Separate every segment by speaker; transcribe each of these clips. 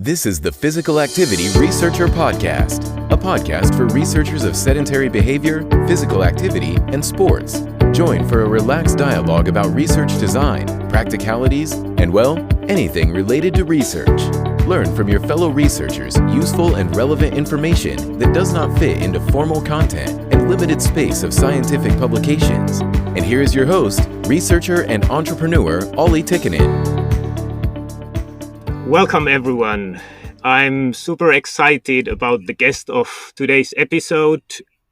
Speaker 1: This is the Physical Activity Researcher Podcast, a podcast for researchers of sedentary behavior, physical activity, and sports. Join for a relaxed dialogue about research design, practicalities, and, well, anything related to research. Learn from your fellow researchers useful and relevant information that does not fit into formal content and limited space of scientific publications. And here is your host, researcher and entrepreneur, Olli Tikkanen.
Speaker 2: Welcome everyone. I'm super excited about the guest of today's episode.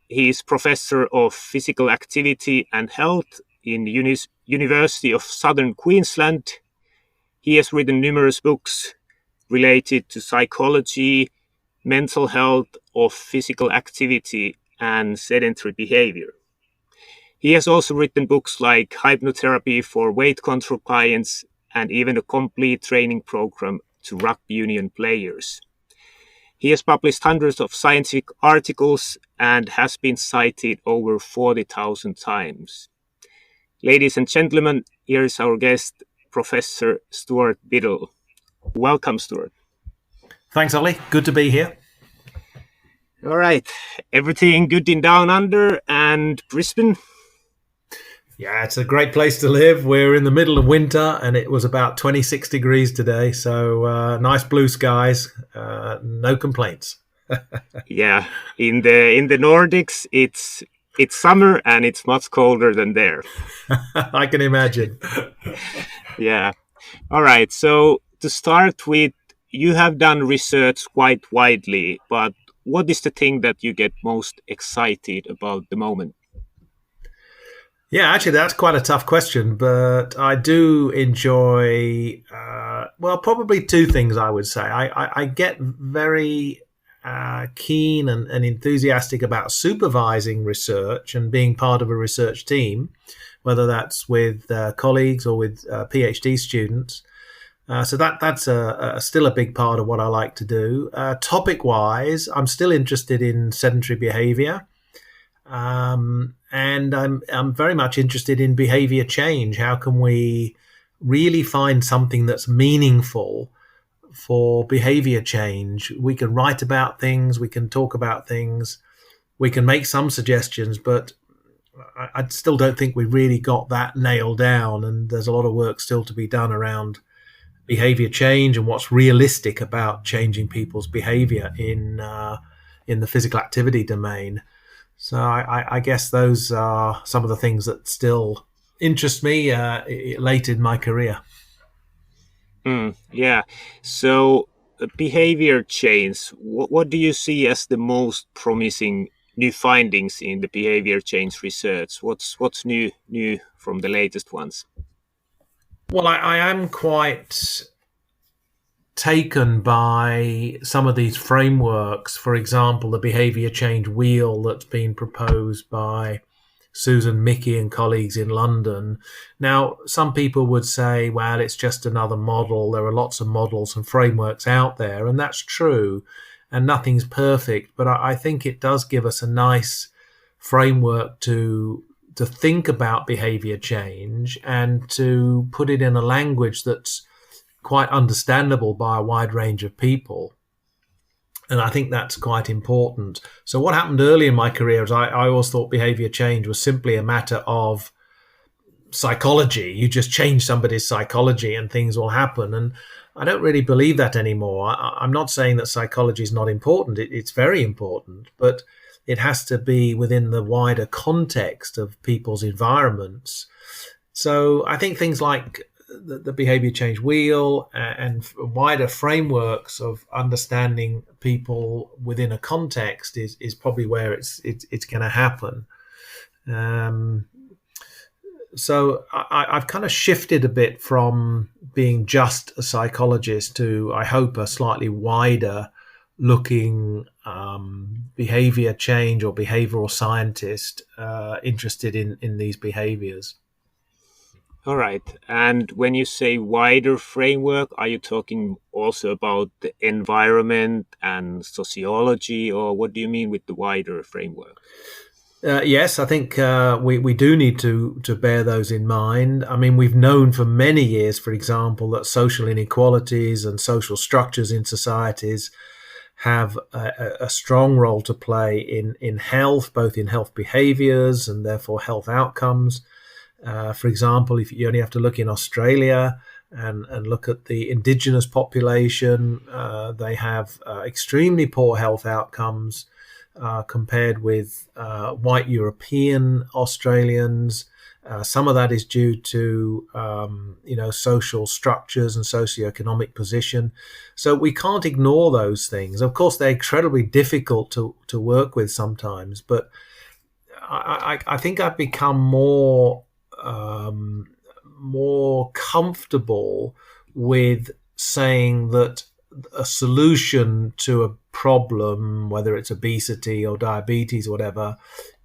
Speaker 2: He is Professor of Physical Activity and Health in University of Southern Queensland. He has written numerous books related to psychology, mental health of physical activity, and sedentary behavior. He has also written books like Hypnotherapy for Weight Control Clients and even a complete training program to rugby union players. He has published hundreds of scientific articles and has been cited over 40,000 times. Ladies and gentlemen, here is our guest, Professor Stuart Biddle. Welcome, Stuart.
Speaker 3: Thanks, Olli. Good to be here.
Speaker 2: All right. Everything good in Down Under and Brisbane?
Speaker 3: Yeah, it's a great place to live. We're in the middle of winter and it was about 26 degrees today. So nice blue skies, no complaints.
Speaker 2: Yeah, in the Nordics, it's summer and it's much colder than there.
Speaker 3: I can imagine.
Speaker 2: Yeah. All right. So to start with, you have done research quite widely, but what is the thing that you get most excited about the moment?
Speaker 3: Yeah, actually, that's quite a tough question, but I do enjoy, probably two things I would say. I get very keen and enthusiastic about supervising research and being part of a research team, whether that's with colleagues or with PhD students. So that's still a big part of what I like to do. Topic-wise, I'm still interested in sedentary behavior. And I'm very much interested in behavior change. How can we really find something that's meaningful for behavior change? We can write about things, we can talk about things, we can make some suggestions, but I still don't think we really got that nailed down. And there's a lot of work still to be done around behavior change and what's realistic about changing people's behavior in the physical activity domain. So I guess those are some of the things that still interest me late in my career.
Speaker 2: Yeah. So behavior change, what do you see as the most promising new findings in the behavior change research? What's new from the latest ones?
Speaker 3: Well, I am quite taken by some of these frameworks. For example, the behavior change wheel that's been proposed by Susan Mickey and colleagues in London. Now, some people would say, well, it's just another model. There are lots of models and frameworks out there, and that's true, and nothing's perfect. But I think it does give us a nice framework to think about behavior change and to put it in a language that's quite understandable by a wide range of people. And I think that's quite important. So what happened early in my career is I always thought behavior change was simply a matter of psychology. You just change somebody's psychology and things will happen. And I don't really believe that anymore. I'm not saying that psychology is not important. It's very important, but it has to be within the wider context of people's environments. So I think things like the behavior change wheel and wider frameworks of understanding people within a context is probably where it's going to happen. So I've kind of shifted a bit from being just a psychologist to, I hope, a slightly wider looking behavior change or behavioral scientist interested in these behaviors.
Speaker 2: All right. And when you say wider framework, are you talking also about the environment and sociology, or what do you mean with the wider framework?
Speaker 3: Yes, I think we do need to bear those in mind. I mean, we've known for many years, for example, that social inequalities and social structures in societies have a strong role to play in health, both in health behaviours and therefore health outcomes. For example, if you only have to look in Australia and look at the indigenous population, they have extremely poor health outcomes compared with white European Australians. Some of that is due to social structures and socioeconomic position. So we can't ignore those things. Of course, they're incredibly difficult to work with sometimes, but I think I've become more comfortable with saying that a solution to a problem, whether it's obesity or diabetes or whatever,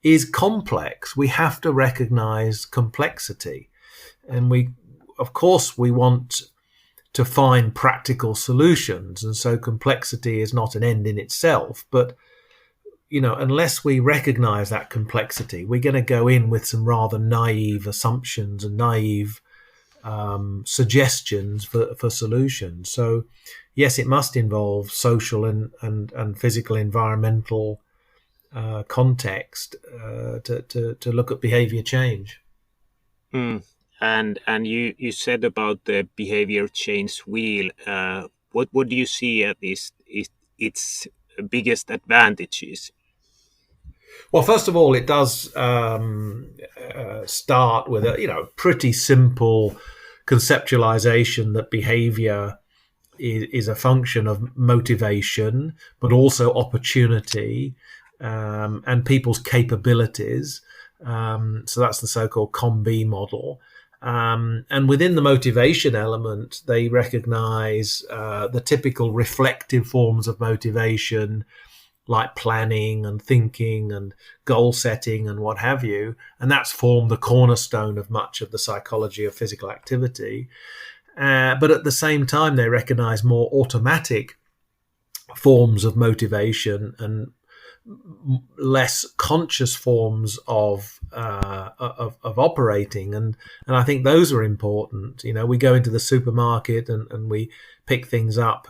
Speaker 3: is complex. We have to recognize complexity. And we want to find practical solutions. And so complexity is not an end in itself. But, unless we recognize that complexity, we're going to go in with some rather naive assumptions and naive suggestions for solutions. So, yes, it must involve social and physical, environmental context to look at behavior change.
Speaker 2: And you said about the behavior change wheel. What do you see as its biggest advantages?
Speaker 3: Well, first of all, it does start with a pretty simple conceptualization that behavior is a function of motivation, but also opportunity and people's capabilities. So that's the so-called COM-B model. And within the motivation element, they recognize the typical reflective forms of motivation, like planning and thinking and goal setting and what have you. And that's formed the cornerstone of much of the psychology of physical activity. But at the same time, they recognize more automatic forms of motivation and less conscious forms of operating, and I think those are important. We go into the supermarket and we pick things up,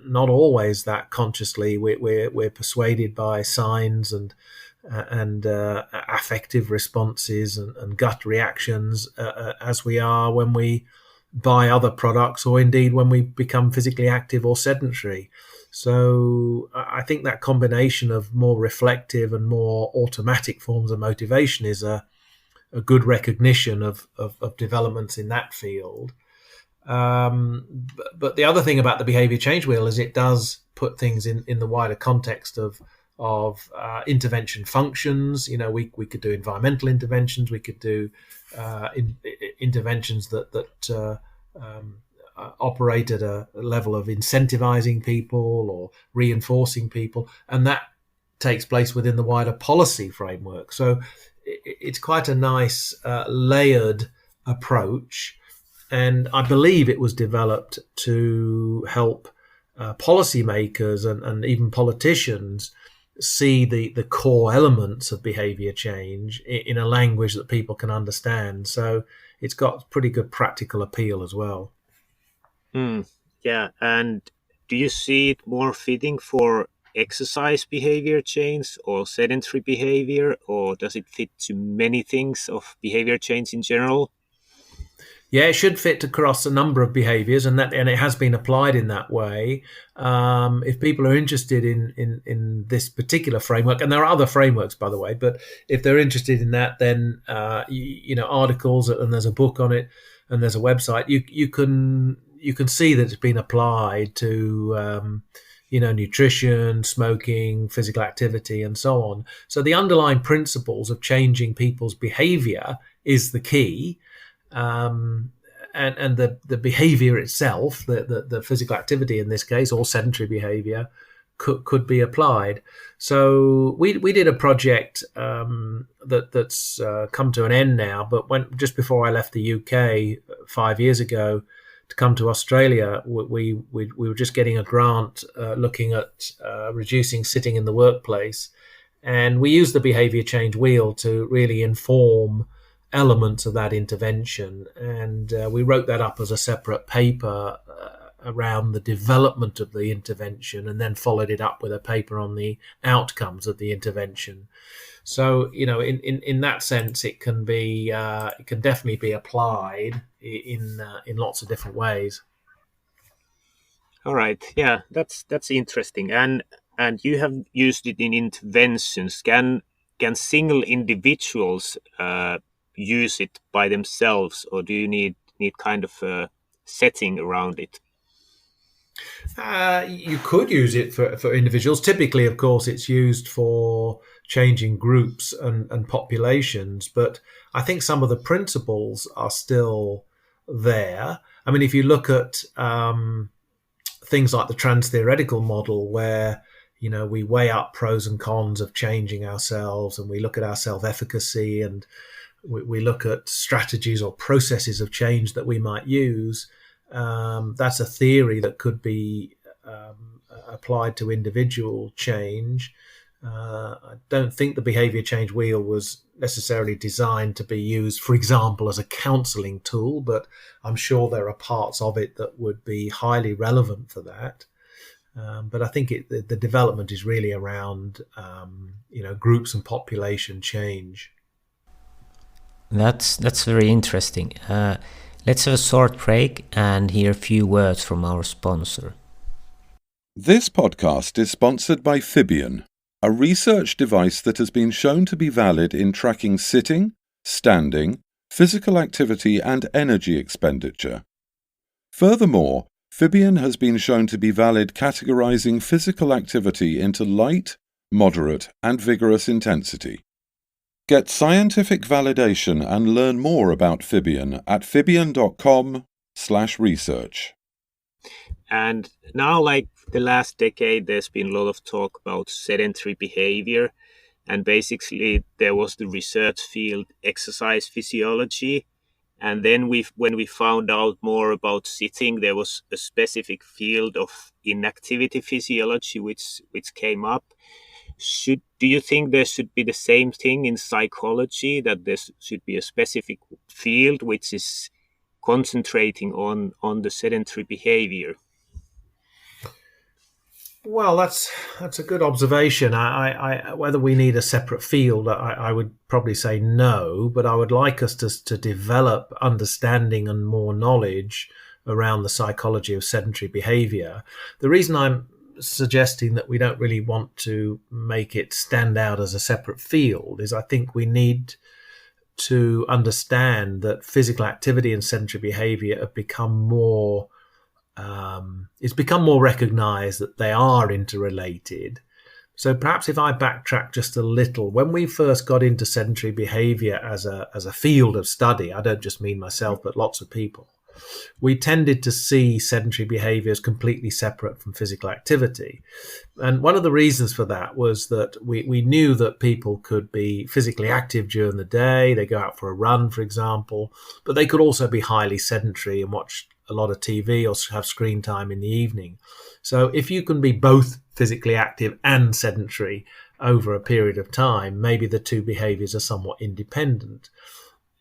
Speaker 3: not always that consciously. We're persuaded by signs and affective responses and gut reactions, as we are when we buy other products, or indeed when we become physically active or sedentary. So I think that combination of more reflective and more automatic forms of motivation is a good recognition of developments in that field. But the other thing about the behavior change wheel is it does put things in the wider context of intervention functions. We could do environmental interventions. We could do interventions that operate at a level of incentivizing people or reinforcing people, and that takes place within the wider policy framework. So it's quite a nice layered approach, and I believe it was developed to help policymakers and even politicians see the core elements of behavior change in a language that people can understand. So it's got pretty good practical appeal as well.
Speaker 2: Yeah, and do you see it more fitting for exercise behavior change or sedentary behavior, or does it fit to many things of behavior change in general?
Speaker 3: Yeah, it should fit across a number of behaviors, and it has been applied in that way. If people are interested in this particular framework, and there are other frameworks, by the way, but if they're interested in that, then articles, and there's a book on it, and there's a website. You can see that it's been applied to nutrition, smoking, physical activity, and so on. So the underlying principles of changing people's behavior is the key. And the behavior itself, the physical activity in this case, or sedentary behavior, could be applied. So we did a project that's come to an end now, but just before I left the UK 5 years ago to come to Australia, we were just getting a grant looking at reducing sitting in the workplace. And we use the behaviour change wheel to really inform elements of that intervention. And we wrote that up as a separate paper around the development of the intervention, and then followed it up with a paper on the outcomes of the intervention. So, in that sense, it can definitely be applied in lots of different ways.
Speaker 2: All right, yeah, that's interesting. And you have used it in interventions. Can single individuals use it by themselves, or do you need kind of a setting around it?
Speaker 3: You could use it for individuals. Typically, of course, it's used for changing groups and populations, but I think some of the principles are still there. I mean, if you look at things like the trans-theoretical model, where we weigh up pros and cons of changing ourselves, and we look at our self-efficacy, and we look at strategies or processes of change that we might use. That's a theory that could be applied to individual change. I don't think the behaviour change wheel was necessarily designed to be used, for example, as a counselling tool, but I'm sure there are parts of it that would be highly relevant for that. But I think the development is really around groups and population change.
Speaker 4: That's very interesting. Let's have a short break and hear a few words from our sponsor.
Speaker 5: This podcast is sponsored by Fibion, a research device that has been shown to be valid in tracking sitting, standing, physical activity and energy expenditure. Furthermore, Fibion has been shown to be valid categorizing physical activity into light, moderate and vigorous intensity. Get scientific validation and learn more about Fibion at fibion.com/research.
Speaker 2: And now, like the last decade, there's been a lot of talk about sedentary behavior. And basically, there was the research field exercise physiology. And then when we found out more about sitting, there was a specific field of inactivity physiology which came up. Do you think there should be the same thing in psychology, that there should be a specific field which is concentrating on the sedentary behavior?
Speaker 3: Well, that's a good observation. I whether we need a separate field, I would probably say no, but I would like us to develop understanding and more knowledge around the psychology of sedentary behavior. The reason I'm suggesting that we don't really want to make it stand out as a separate field is I think we need to understand that physical activity and sedentary behavior have become more it's become more recognized that they are interrelated. So perhaps if I backtrack just a little, when we first got into sedentary behavior as a field of study, I don't just mean myself, but lots of people, we tended to see sedentary behavior as completely separate from physical activity. And one of the reasons for that was that we knew that people could be physically active during the day. They go out for a run, for example, but they could also be highly sedentary and watch a lot of TV or have screen time in the evening. So if you can be both physically active and sedentary over a period of time, maybe the two behaviors are somewhat independent.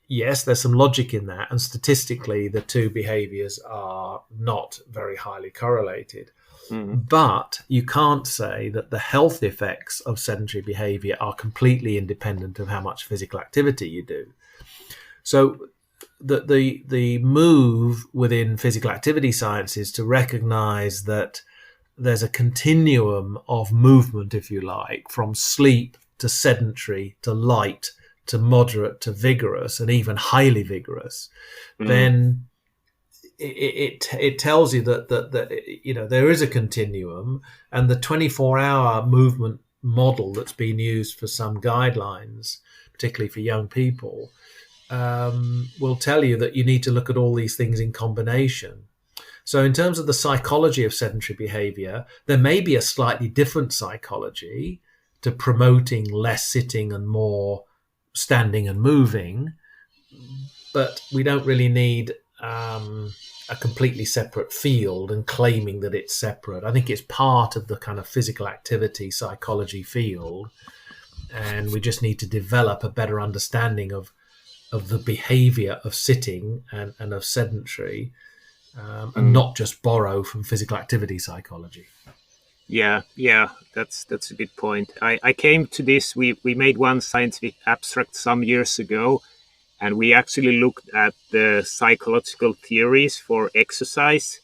Speaker 3: Yes, there's some logic in that, and statistically the two behaviors are not very highly correlated. But you can't say that the health effects of sedentary behavior are completely independent of how much physical activity you do. So the move within physical activity science is to recognize that there's a continuum of movement, if you like, from sleep to sedentary to light to moderate to vigorous and even highly vigorous. Then it tells you that there is a continuum, and the 24-hour movement model that's been used for some guidelines, particularly for young people, will tell you that you need to look at all these things in combination. So in terms of the psychology of sedentary behavior, there may be a slightly different psychology to promoting less sitting and more standing and moving, but we don't really need a completely separate field and claiming that it's separate. I think it's part of the kind of physical activity psychology field. and we just need to develop a better understanding of the behavior of sitting and of sedentary, and not just borrow from physical activity psychology.
Speaker 2: Yeah, that's a good point. I came to this. We made one scientific abstract some years ago, and we actually looked at the psychological theories for exercise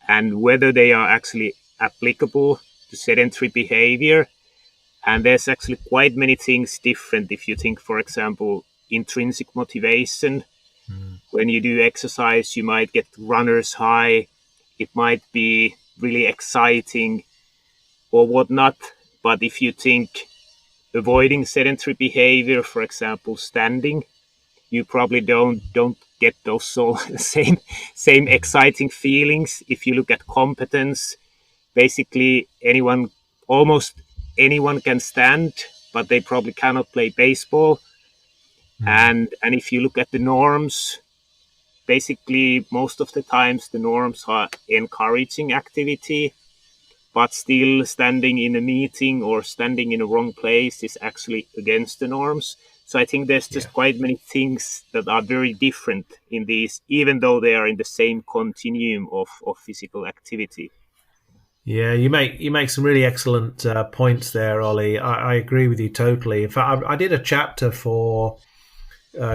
Speaker 2: and whether they are actually applicable to sedentary behavior. And there's actually quite many things different. If you think, for example, intrinsic motivation, when you do exercise, you might get runner's high. It might be really exciting or whatnot. But if you think avoiding sedentary behavior, for example, standing, you probably don't get those same exciting feelings. If you look at competence, basically almost anyone can stand, but they probably cannot play baseball. And if you look at the norms, basically most of the times the norms are encouraging activity, but still standing in a meeting or standing in a wrong place is actually against the norms. So I think there's just quite many things that are very different in these, even though they are in the same continuum of physical activity.
Speaker 3: Yeah, you make some really excellent points there, Ollie. I agree with you totally. In fact, I did a chapter for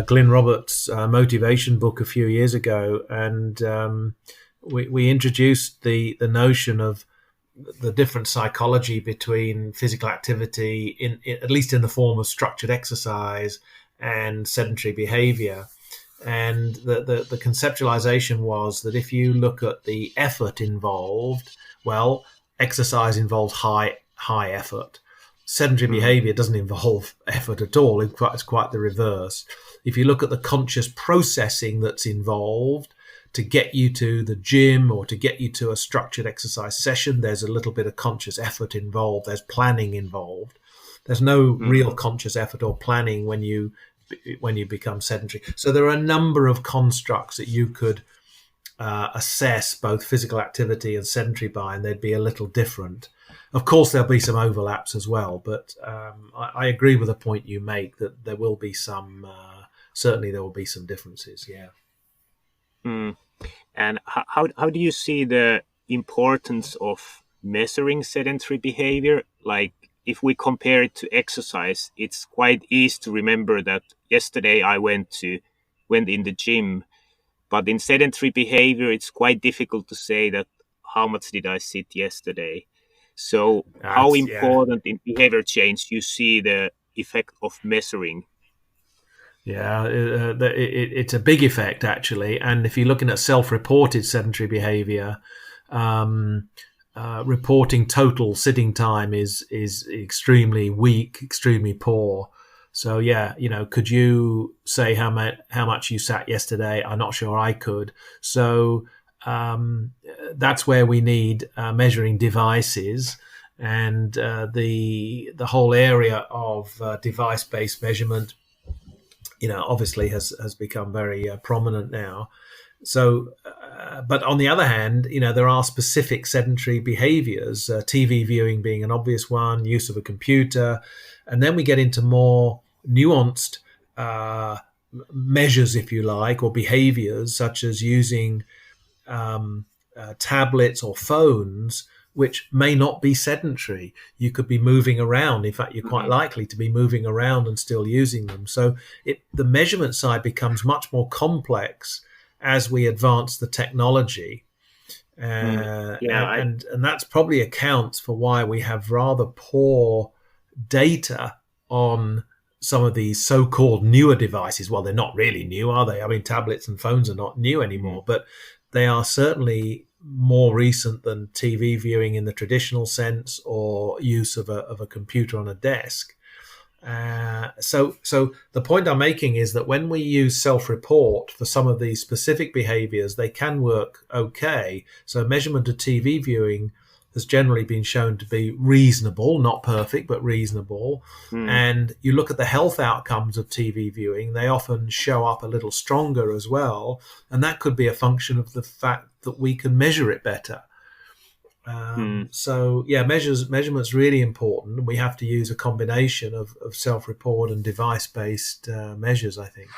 Speaker 3: Glyn Roberts' motivation book a few years ago, and we introduced the notion of the different psychology between physical activity, in at least in the form of structured exercise, and sedentary behavior. And the conceptualization was that if you look at the effort involved, well, exercise involves high effort. Sedentary behavior doesn't involve effort at all. It's quite the reverse. If you look at the conscious processing that's involved to get you to the gym or to get you to a structured exercise session, there's a little bit of conscious effort involved. There's planning involved. There's no real conscious effort or planning when you become sedentary. So there are a number of constructs that you could assess both physical activity and sedentary by, and they'd be a little different. Of course, there'll be some overlaps as well, but I agree with the point you make that there will be some, certainly there will be some differences, yeah.
Speaker 2: And how do you see the importance of measuring sedentary behavior? Like, if we compare it to exercise, it's quite easy to remember that yesterday I went in the gym. But in sedentary behavior, it's quite difficult to say that how much did I sit yesterday. So how important in behavior change you see the effect of measuring?
Speaker 3: Yeah, it's a big effect, actually. And if you're looking at self-reported sedentary behavior, reporting total sitting time is extremely weak, extremely poor. So yeah, could you say how much you sat yesterday? I'm not sure I could. So that's where we need measuring devices, and the whole area of device-based measurement, obviously has become very prominent now. So, but on the other hand, there are specific sedentary behaviors, TV viewing being an obvious one, use of a computer, and then we get into more nuanced measures, if you like, or behaviors such as using tablets or phones, which may not be sedentary. You could be moving around. In fact, you're quite likely to be moving around and still using them. So the measurement side becomes much more complex as we advance the technology. And that's probably accounts for why we have rather poor data on some of these so-called newer devices. Well, they're not really new, are they? I mean, tablets and phones are not new anymore, but they are certainly more recent than TV viewing in the traditional sense, or use of a computer on a desk. So the point I'm making is that when we use self-report for some of these specific behaviors, they can work okay. So measurement of TV viewing has generally been shown to be reasonable, not perfect, but reasonable. And you look at the health outcomes of TV viewing, they often show up a little stronger as well. And that could be a function of the fact that we can measure it better. So yeah, measurement's really important. We have to use a combination of self-report and device-based measures, I think.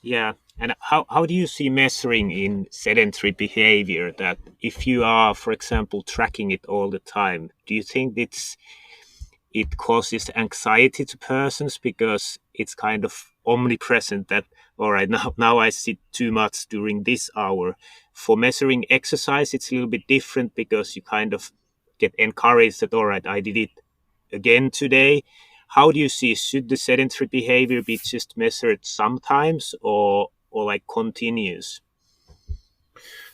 Speaker 2: Yeah. And how do you see measuring in sedentary behavior? That if you are, for example, tracking it all the time, do you think it causes anxiety to persons because it's kind of omnipresent that, all right, now I sit too much during this hour? For measuring exercise, it's a little bit different because you kind of get encouraged that, all right, I did it again today. How do you see, should the sedentary behavior be just measured sometimes or like continuous?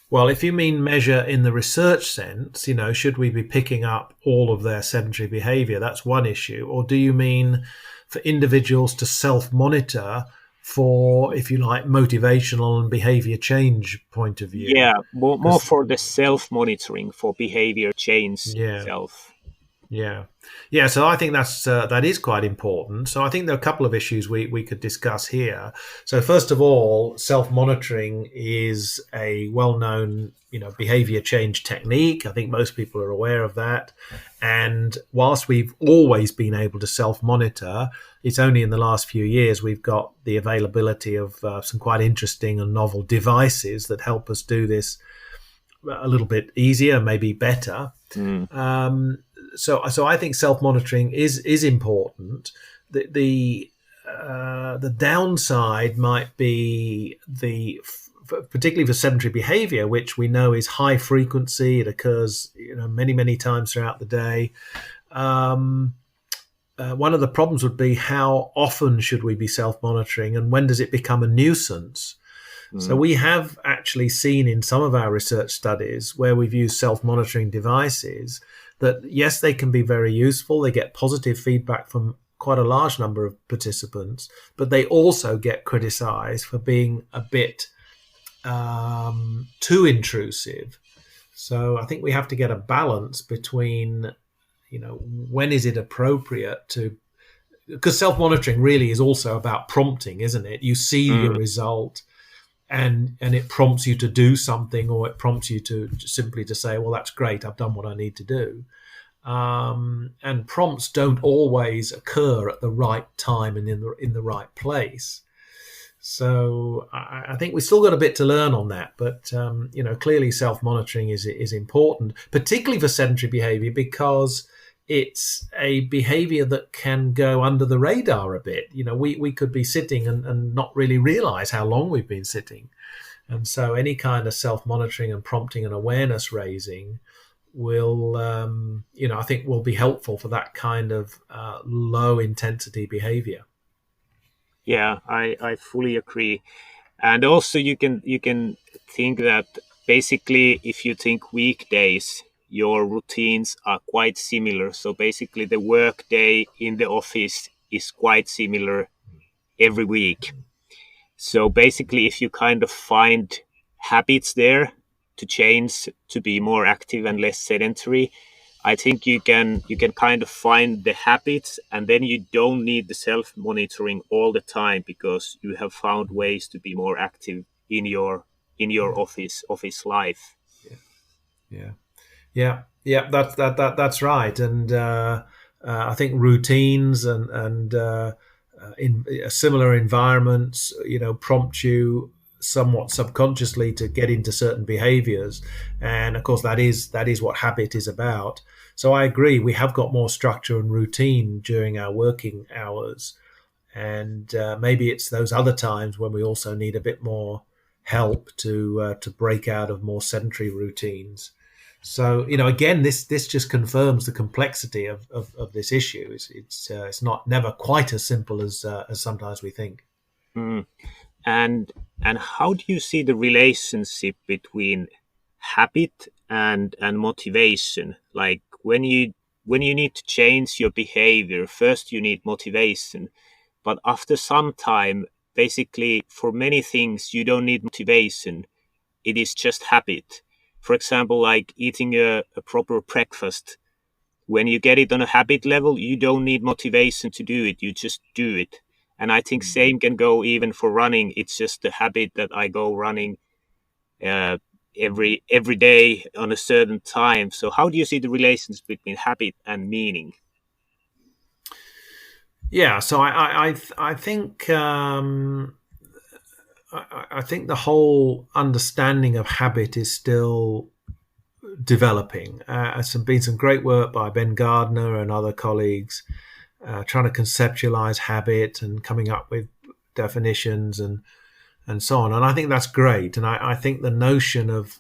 Speaker 3: Well, if you mean measure in the research sense, should we be picking up all of their sedentary behavior? That's one issue. Or do you mean for individuals to self-monitor for, if you like, motivational and behavior change point of view?
Speaker 2: Yeah, more for the self-monitoring for behavior change itself.
Speaker 3: Yeah. So I think that is quite important. So I think there are a couple of issues we could discuss here. So first of all, self-monitoring is a well-known, behavior change technique. I think most people are aware of that. And whilst we've always been able to self-monitor, it's only in the last few years we've got the availability of some quite interesting and novel devices that help us do this a little bit easier, maybe better. So I think self-monitoring is important. The downside might be particularly for sedentary behavior, which we know is high frequency. It occurs, many times throughout the day. One of the problems would be how often should we be self-monitoring, and when does it become a nuisance? So we have actually seen in some of our research studies where we've used self-monitoring devices that, yes, they can be very useful. They get positive feedback from quite a large number of participants, but they also get criticized for being a bit too intrusive. So I think we have to get a balance between, when is it appropriate to, because self-monitoring really is also about prompting, isn't it? You see your result, and it prompts you to do something, or it prompts you to simply to say, well, that's great, I've done what I need to do. And prompts don't always occur at the right time and in the right place. So I think we've still got a bit to learn on that, but clearly self-monitoring is important, particularly for sedentary behavior, because it's a behavior that can go under the radar a bit. We could be sitting and not really realize how long we've been sitting. And so any kind of self-monitoring and prompting and awareness raising will, I think will be helpful for that kind of low intensity behavior.
Speaker 2: Yeah, I fully agree. And also you can think that basically if you think weekdays, your routines are quite similar. So basically the work day in the office is quite similar every week. So basically if you kind of find habits there to change to be more active and less sedentary, I think you can kind of find the habits, and then you don't need the self-monitoring all the time because you have found ways to be more active in your office life.
Speaker 3: Yeah. That's right. And I think routines and in similar environments, prompt you somewhat subconsciously to get into certain behaviors, and of course that is what habit is about. So I agree, we have got more structure and routine during our working hours, and maybe it's those other times when we also need a bit more help to break out of more sedentary routines. So again, this just confirms the complexity of this issue. It's never quite as simple as sometimes we think.
Speaker 2: And how do you see the relationship between habit and motivation? Like when you need to change your behavior, first you need motivation, but after some time, basically for many things you don't need motivation. It is just habit. For example, like eating a proper breakfast. When you get it on a habit level, you don't need motivation to do it. You just do it. And I think same can go even for running. It's just a habit that I go running every day on a certain time. So how do you see the relations between habit and meaning?
Speaker 3: Yeah, so I think I think the whole understanding of habit is still developing. There's been some great work by Ben Gardner and other colleagues trying to conceptualize habit and coming up with definitions and so on. And I think that's great. And I think the notion of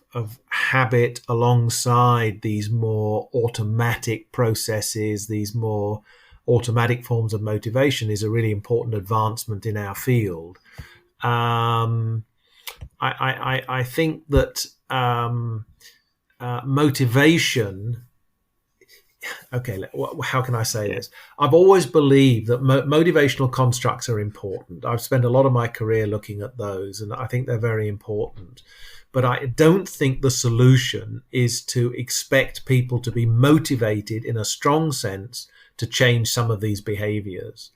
Speaker 3: habit alongside these more automatic processes, these more automatic forms of motivation, is a really important advancement in our field. I think that motivation. Okay, how can I say this? I've always believed that motivational constructs are important. I've spent a lot of my career looking at those, and I think they're very important. But I don't think the solution is to expect people to be motivated in a strong sense to change some of these behaviors.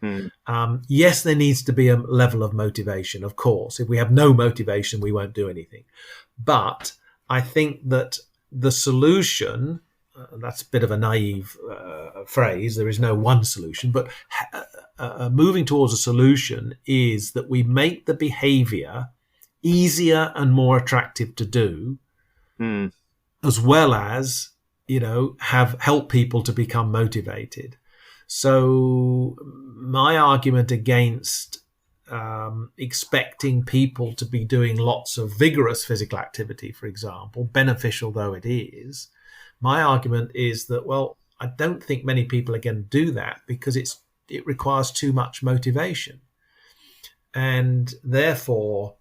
Speaker 3: Yes, there needs to be a level of motivation, of course. If we have no motivation, we won't do anything. But I think that the solution, that's a bit of a naive phrase, there is no one solution, but moving towards a solution is that we make the behavior easier and more attractive to do, as well as, help people to become motivated. So my argument against expecting people to be doing lots of vigorous physical activity, for example, beneficial though it is, my argument is that, well, I don't think many people are going to do that because it requires too much motivation. And therefore,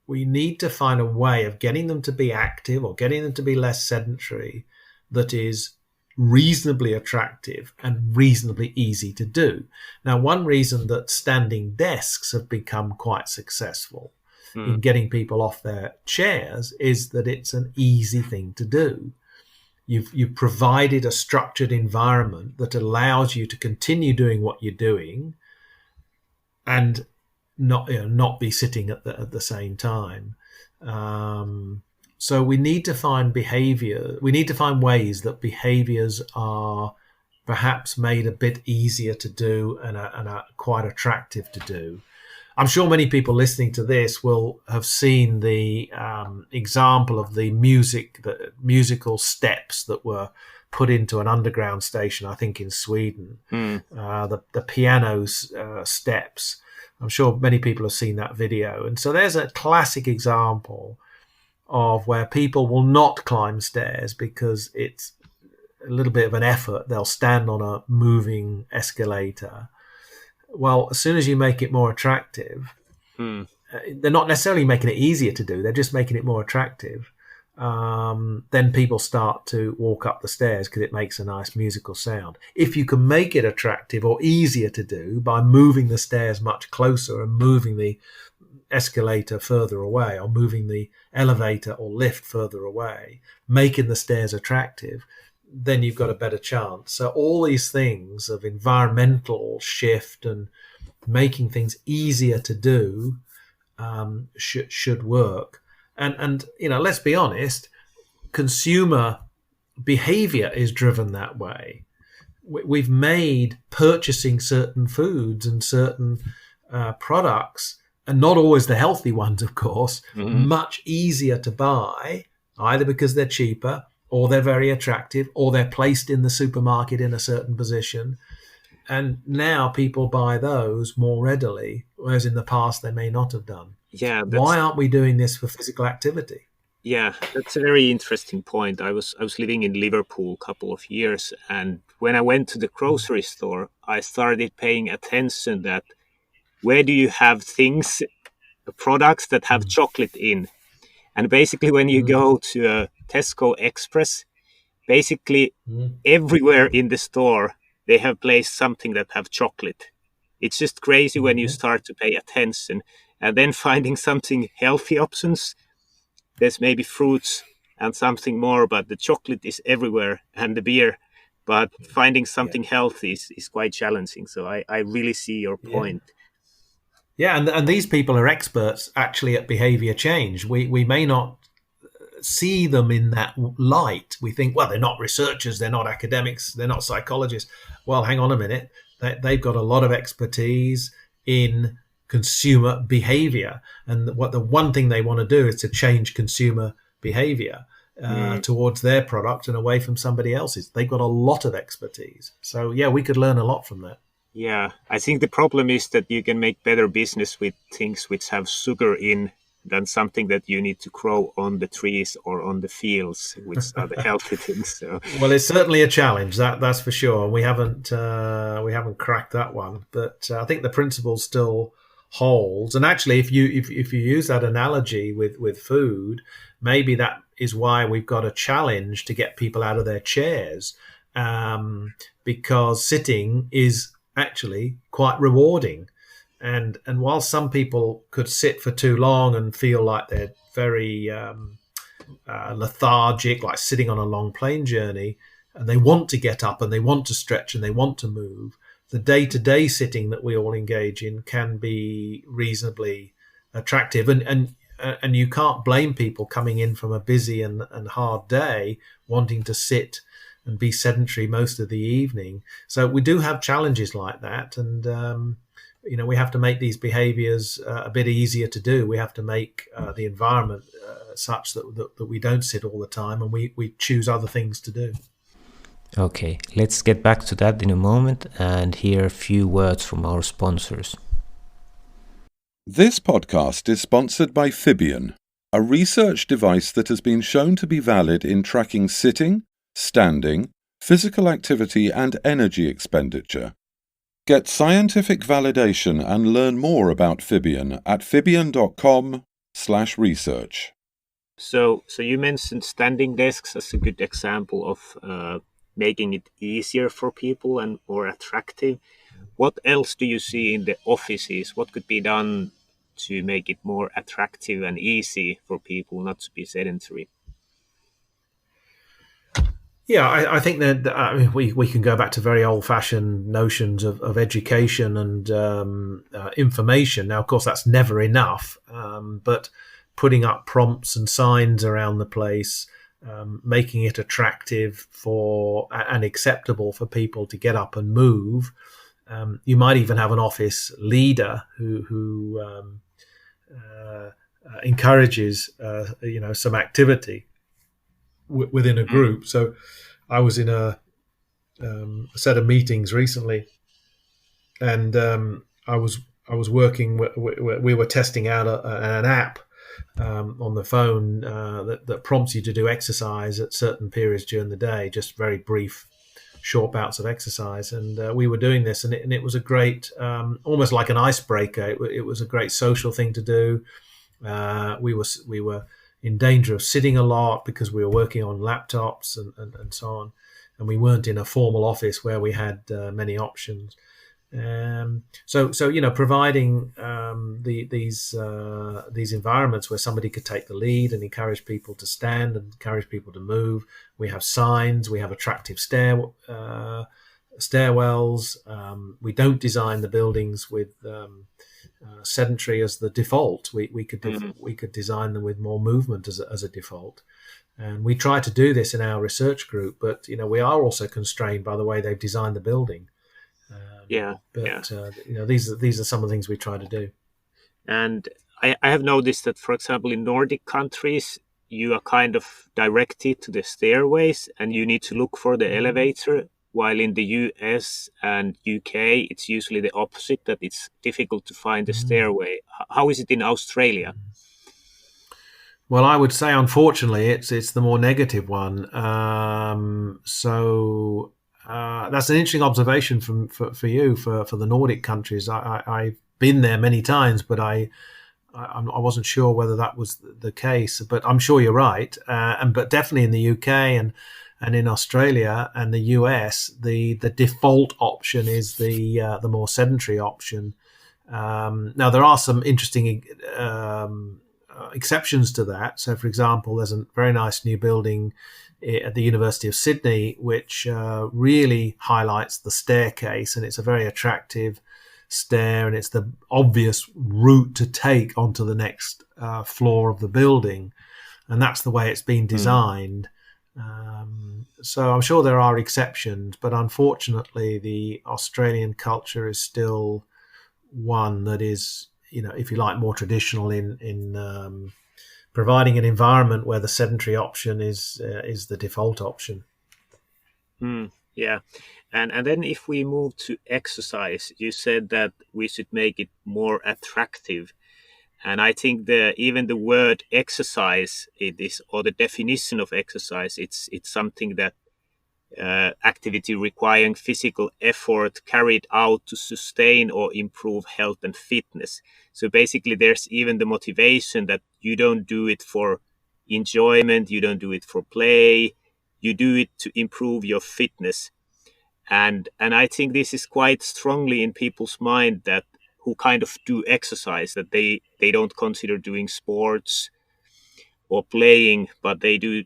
Speaker 3: we need to find a way of getting them to be active or getting them to be less sedentary that is reasonably attractive and reasonably easy to do. Now, one reason that standing desks have become quite successful in getting people off their chairs is that it's an easy thing to do. You've provided a structured environment that allows you to continue doing what you're doing and not be sitting at the same time. So we need to find behavior. We need to find ways that behaviors are perhaps made a bit easier to do and are quite attractive to do. I'm sure many people listening to this will have seen the example of the musical steps that were put into an underground station, I think in Sweden, the piano steps. I'm sure many people have seen that video. And so there's a classic example of where people will not climb stairs because it's a little bit of an effort. They'll stand on a moving escalator. Well, as soon as you make it more attractive, they're not necessarily making it easier to do, they're just making it more attractive. Then people start to walk up the stairs because it makes a nice musical sound. If you can make it attractive or easier to do by moving the stairs much closer and moving the escalator further away or moving the elevator or lift further away, making the stairs attractive, then you've got a better chance. So all these things of environmental shift and making things easier to do should work. And let's be honest, consumer behavior is driven that way. We've made purchasing certain foods and certain products, and not always the healthy ones, of course, much easier to buy, either because they're cheaper or they're very attractive or they're placed in the supermarket in a certain position. And now people buy those more readily, whereas in the past they may not have done.
Speaker 2: Yeah.
Speaker 3: Why aren't we doing this for physical activity?
Speaker 2: Yeah, that's a very interesting point. I was living in Liverpool a couple of years, and when I went to the grocery store, I started paying attention that where do you have things, products that have chocolate in? And basically when you go to a Tesco Express, basically everywhere in the store, they have placed something that have chocolate. It's just crazy when you start to pay attention. And then finding something healthy options, there's maybe fruits and something more, but the chocolate is everywhere and the beer. But finding something healthy is quite challenging. So I really see your point.
Speaker 3: Yeah, and these people are experts actually at behavior change. We may not see them in that light. We think, well, they're not researchers, they're not academics, they're not psychologists. Well, hang on a minute. They've got a lot of expertise in consumer behavior. And what the one thing they want to do is to change consumer behavior towards their product and away from somebody else's. They've got a lot of expertise. So, yeah, we could learn a lot from that.
Speaker 2: Yeah, I think the problem is that you can make better business with things which have sugar in than something that you need to grow on the trees or on the fields, which are the healthy things. So.
Speaker 3: Well, it's certainly a challenge, that's for sure. We haven't cracked that one, but I think the principle still holds. And actually, if you use that analogy with food, maybe that is why we've got a challenge to get people out of their chairs, because sitting is actually quite rewarding. And while some people could sit for too long and feel like they're very lethargic, like sitting on a long plane journey, and they want to get up and they want to stretch and they want to move, the day-to-day sitting that we all engage in can be reasonably attractive. And you can't blame people coming in from a busy and hard day wanting to sit and be sedentary most of the evening. So we do have challenges like that. And we have to make these behaviors a bit easier to do. We have to make the environment such that we don't sit all the time and we choose other things to do.
Speaker 4: Okay, let's get back to that in a moment and hear a few words from our sponsors.
Speaker 5: This podcast is sponsored by Fibion, a research device that has been shown to be valid in tracking sitting, standing, physical activity and energy expenditure. Get scientific validation and learn more about Fibion at fibion.com/research.
Speaker 2: So you mentioned standing desks as a good example of making it easier for people and more attractive. What else do you see in the offices? What could be done to make it more attractive and easy for people not to be sedentary?
Speaker 3: Yeah, I think that we can go back to very old-fashioned notions of education and information. Now, of course, that's never enough, but putting up prompts and signs around the place, making it attractive and acceptable for people to get up and move. You might even have an office leader who encourages some activity within a group. So I was in a set of meetings recently, and I was working. We were testing out an app on the phone that prompts you to do exercise at certain periods during the day, just very brief, short bouts of exercise. And we were doing this, and it was a great, almost like an icebreaker. It was a great social thing to do. We were in danger of sitting a lot because we were working on laptops and so on, and we weren't in a formal office where we had many options. So providing these environments where somebody could take the lead and encourage people to stand and encourage people to move. We have signs, we have attractive stairwells. We don't design the buildings with sedentary as the default. We could design them with more movement as a default. And we try to do this in our research group, but we are also constrained by the way they've designed the building. These are some of the things we try to do.
Speaker 2: And I have noticed that, for example, in Nordic countries, you are kind of directed to the stairways and you need to look for the elevator, while in the US and UK, it's usually the opposite, that it's difficult to find the stairway. How is it in Australia?
Speaker 3: Well, I would say, unfortunately, it's the more negative one. That's an interesting observation for you for the Nordic countries. I've been there many times, but I wasn't sure whether that was the case. But I'm sure you're right. But definitely in the UK and in Australia and the US, the default option is the more sedentary option. Now there are some interesting exceptions to that. So, for example, there's a very nice new building at the University of Sydney, which really highlights the staircase, and it's a very attractive stair, and it's the obvious route to take onto the next floor of the building. and that's the way it's been designed. So I'm sure there are exceptions, but unfortunately the Australian culture is still one that is, if you like, more traditional in providing an environment where the sedentary option is the default option.
Speaker 2: Yeah. And then if we move to exercise, you said that we should make it more attractive. And I think even the word exercise, or the definition of exercise, it's something that activity requiring physical effort carried out to sustain or improve health and fitness. So basically, there's even the motivation that you don't do it for enjoyment, you don't do it for play, you do it to improve your fitness. And I think this is quite strongly in people's mind that who kind of do exercise, that they don't consider doing sports or playing, but they do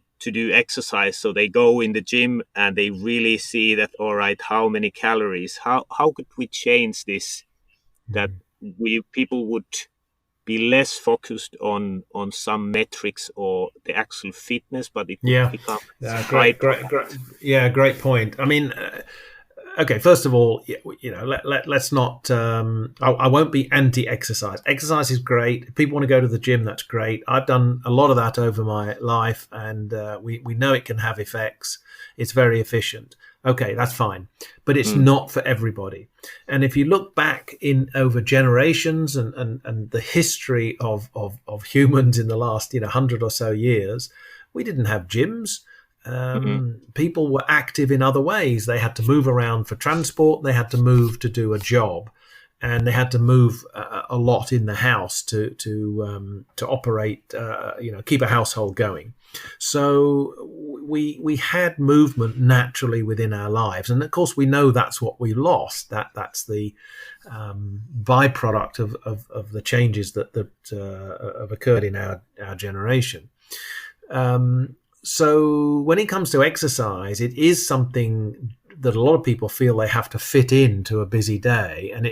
Speaker 2: exercise. So they go in the gym and they really see that, all right, how many calories, how could we change this, that people would be less focused on some metrics or the actual fitness, but it would become
Speaker 3: great point. I mean, okay, first of all, let's not. I won't be anti-exercise. Exercise is great. If people want to go to the gym, that's great. I've done a lot of that over my life, and we know it can have effects. It's very efficient. Okay, that's fine, but it's not for everybody. And if you look back over generations and the history of humans in the last 100 or so years, we didn't have gyms. People were active in other ways. They had to move around for transport. They had to move to do a job, and they had to move a lot in the house to operate. Keep a household going. So we had movement naturally within our lives, and of course we know that's what we lost. That's the byproduct of the changes that have occurred in our generation. So when it comes to exercise, it is something that a lot of people feel they have to fit into a busy day. And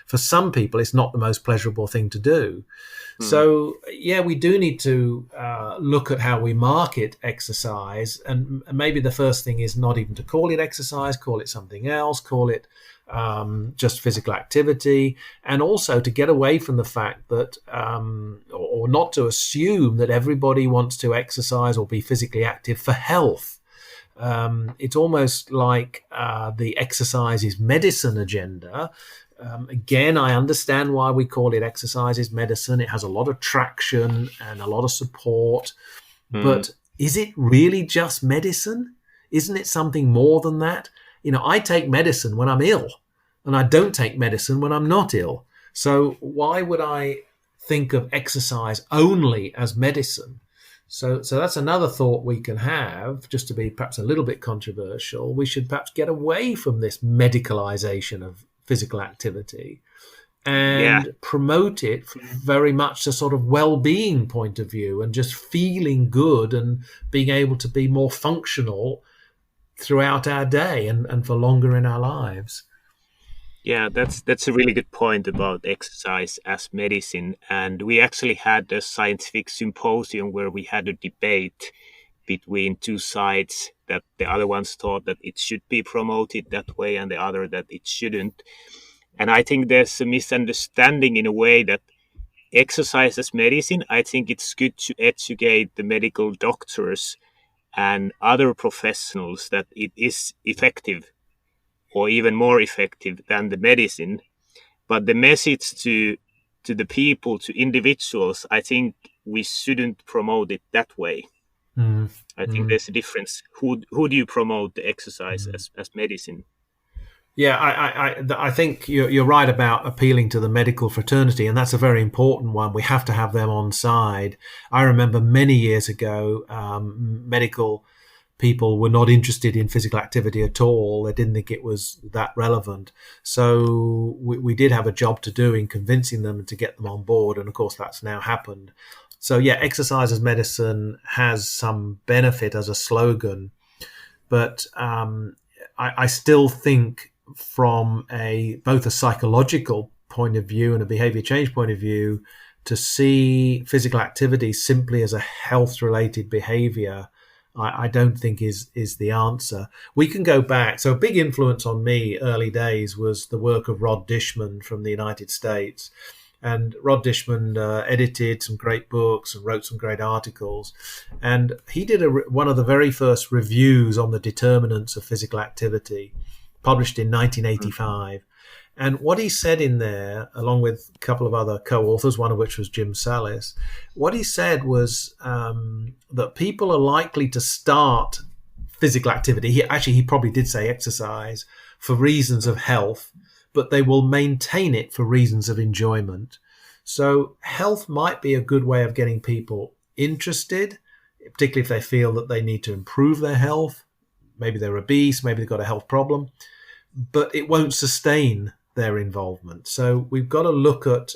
Speaker 3: for some people, it's not the most pleasurable thing to do. So, we do need to look at how we market exercise. And maybe the first thing is not even to call it exercise, call it something else, call it just physical activity, and also to get away from the fact that, or not to assume that everybody wants to exercise or be physically active for health. It's almost like the exercise is medicine agenda. Again, I understand why we call it exercise is medicine. It has a lot of traction and a lot of support. But is it really just medicine? Isn't it something more than that? I take medicine when I'm ill, and I don't take medicine when I'm not ill. So why would I think of exercise only as medicine? So that's another thought we can have, just to be perhaps a little bit controversial. We should perhaps get away from this medicalization of physical activity and promote it from very much a sort of well-being point of view, and just feeling good and being able to be more functional throughout our day and for longer in our lives.
Speaker 2: Yeah, that's a really good point about exercise as medicine. And we actually had a scientific symposium where we had a debate between two sides, that the other ones thought that it should be promoted that way and the other that it shouldn't. And I think there's a misunderstanding in a way that exercise as medicine, I think it's good to educate the medical doctors and other professionals that it is effective, or even more effective than the medicine. But the message to the people, to individuals, I think we shouldn't promote it that way. I think there's a difference. Who do you promote the exercise as medicine?
Speaker 3: Yeah, I think you're right about appealing to the medical fraternity, and that's a very important one. We have to have them on side. I remember many years ago, medical people were not interested in physical activity at all. They didn't think it was that relevant. So we did have a job to do in convincing them to get them on board, and of course that's now happened. So exercise as medicine has some benefit as a slogan, but I still think from both a psychological point of view and a behavior change point of view, to see physical activity simply as a health-related behaviour, I don't think is the answer. We can go back. So a big influence on me early days was the work of Rod Dishman from the United States. And Rod Dishman edited some great books and wrote some great articles. And he did one of the very first reviews on the determinants of physical activity, published in 1985. And what he said in there, along with a couple of other co-authors, one of which was Jim Salis, what he said was that people are likely to start physical activity. He probably did say exercise for reasons of health, but they will maintain it for reasons of enjoyment. So health might be a good way of getting people interested, particularly if they feel that they need to improve their health. Maybe they're obese, maybe they've got a health problem, but it won't sustain their involvement. So we've got to look at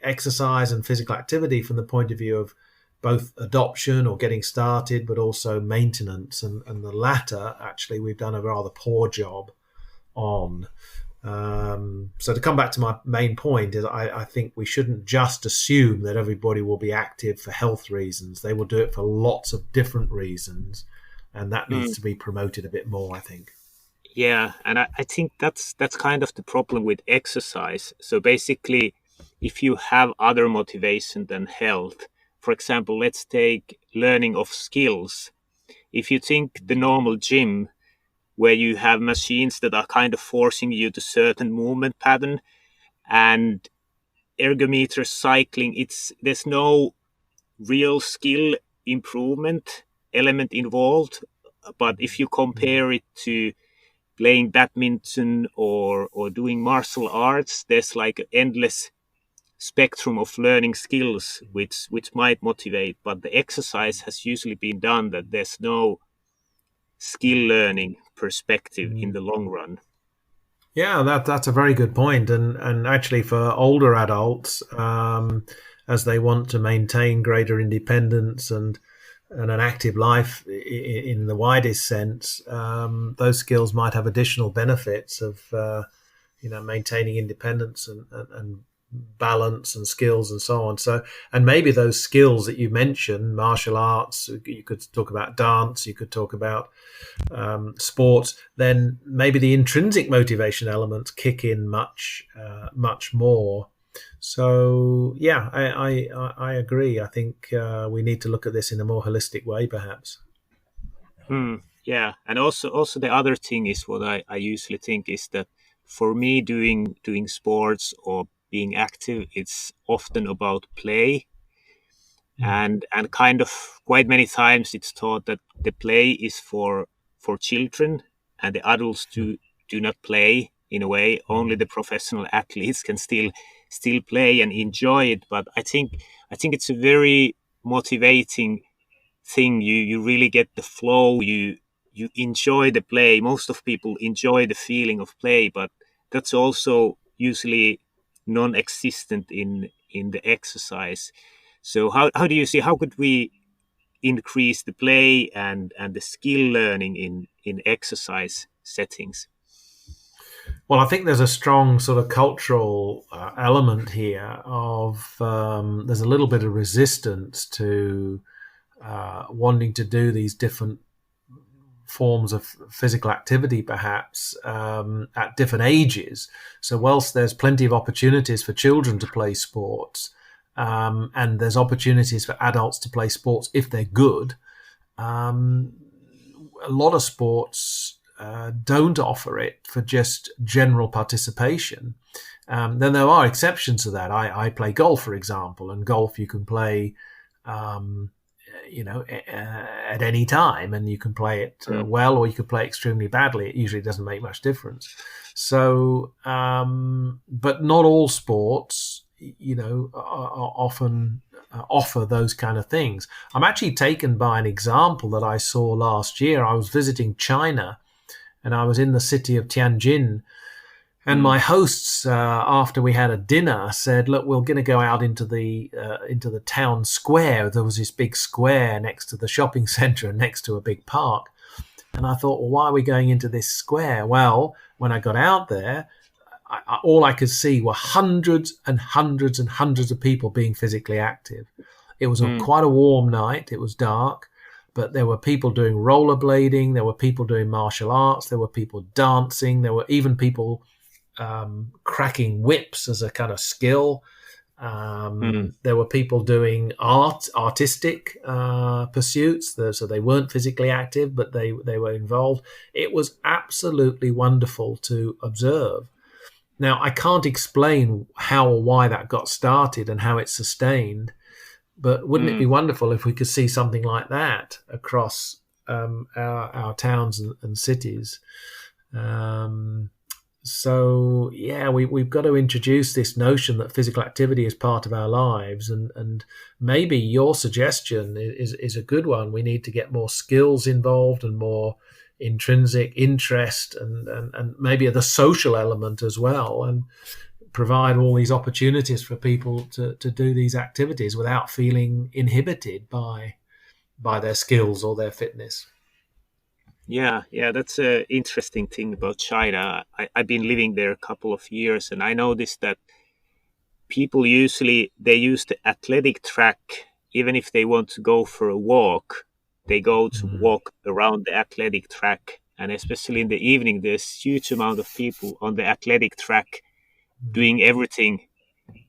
Speaker 3: exercise and physical activity from the point of view of both adoption or getting started, but also maintenance. And the latter, actually, we've done a rather poor job on. So to come back to my main point is I think we shouldn't just assume that everybody will be active for health reasons. They will do it for lots of different reasons, and that needs to be promoted a bit more, I think.
Speaker 2: Yeah, and I think that's kind of the problem with exercise. So basically, if you have other motivation than health, for example, let's take learning of skills. If you think the normal gym, where you have machines that are kind of forcing you to certain movement pattern, and ergometer cycling, there's no real skill improvement element involved. But if you compare it to playing badminton or doing martial arts, there's like an endless spectrum of learning skills which might motivate. But the exercise has usually been done that there's no skill learning perspective in the long run.
Speaker 3: Yeah, that's a very good point. And actually for older adults, as they want to maintain greater independence and an active life in the widest sense, those skills might have additional benefits of maintaining independence and balance and skills and so on. So, and maybe those skills that you mentioned, martial arts, you could talk about dance, you could talk about sports, then maybe the intrinsic motivation elements kick in much more. So yeah, I agree. I think we need to look at this in a more holistic way, perhaps.
Speaker 2: Yeah, and also the other thing is what I usually think is that for me doing sports or being active, it's often about play, and kind of quite many times it's thought that the play is for children and the adults do not play in a way. Only the professional athletes can still play and enjoy it. But I think it's a very motivating thing. You really get the flow. You enjoy the play. Most of people enjoy the feeling of play, but that's also usually non-existent in the exercise. So how do you see, how could we increase the play and the skill learning in exercise settings?
Speaker 3: Well, I think there's a strong sort of cultural element here of there's a little bit of resistance to wanting to do these different forms of physical activity, perhaps at different ages. So whilst there's plenty of opportunities for children to play sports, and there's opportunities for adults to play sports if they're good, a lot of sports don't offer it for just general participation. Then there are exceptions to that. I play golf, for example, and golf you can play at any time, and you can play it well, or you could play extremely badly. It usually doesn't make much difference. So, but not all sports, often offer those kind of things. I'm actually taken by an example that I saw last year. I was visiting China, and I was in the city of Tianjin. And my hosts, after we had a dinner, said, "Look, we're going to go out into the town square." There was this big square next to the shopping centre and next to a big park. And I thought, well, why are we going into this square? Well, when I got out there, all I could see were hundreds and hundreds and hundreds of people being physically active. It was quite a warm night. It was dark, but there were people doing rollerblading. There were people doing martial arts. There were people dancing. There were even people cracking whips as a kind of skill. There were people doing artistic pursuits, so they weren't physically active, but they were involved. It was absolutely wonderful to observe. Now, I can't explain how or why that got started and how it's sustained, but wouldn't it be wonderful if we could see something like that across our towns and cities? So, yeah, we've got to introduce this notion that physical activity is part of our lives. And maybe your suggestion is a good one. We need to get more skills involved and more intrinsic interest and maybe the social element as well, and provide all these opportunities for people to do these activities without feeling inhibited by their skills or their fitness.
Speaker 2: Yeah, that's an interesting thing about China. I've been living there a couple of years, and I noticed that people they use the athletic track. Even if they want to go for a walk, they go to walk around the athletic track. And especially in the evening, there's a huge amount of people on the athletic track doing everything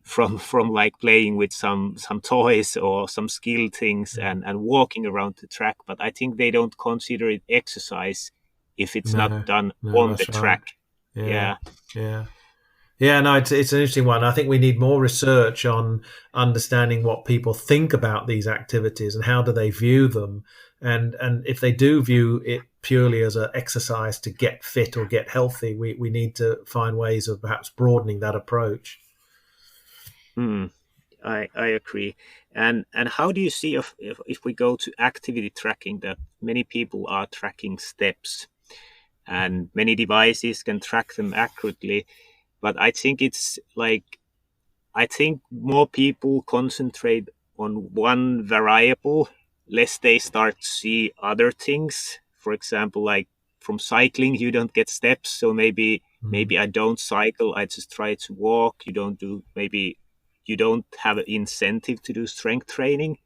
Speaker 2: from like playing with some toys or some skill things and walking around the track. But I think they don't consider it exercise if it's not done on the track.
Speaker 3: Yeah. No, it's an interesting one. I think we need more research on understanding what people think about these activities and how do they view them. And if they do view it purely as an exercise to get fit or get healthy, we need to find ways of perhaps broadening that approach.
Speaker 2: I agree. And how do you see if we go to activity tracking, that many people are tracking steps and many devices can track them accurately? But I think more people concentrate on one variable, lest they start to see other things. For example, like from cycling, you don't get steps. So maybe I don't cycle. I just try to walk. You don't have an incentive to do strength training.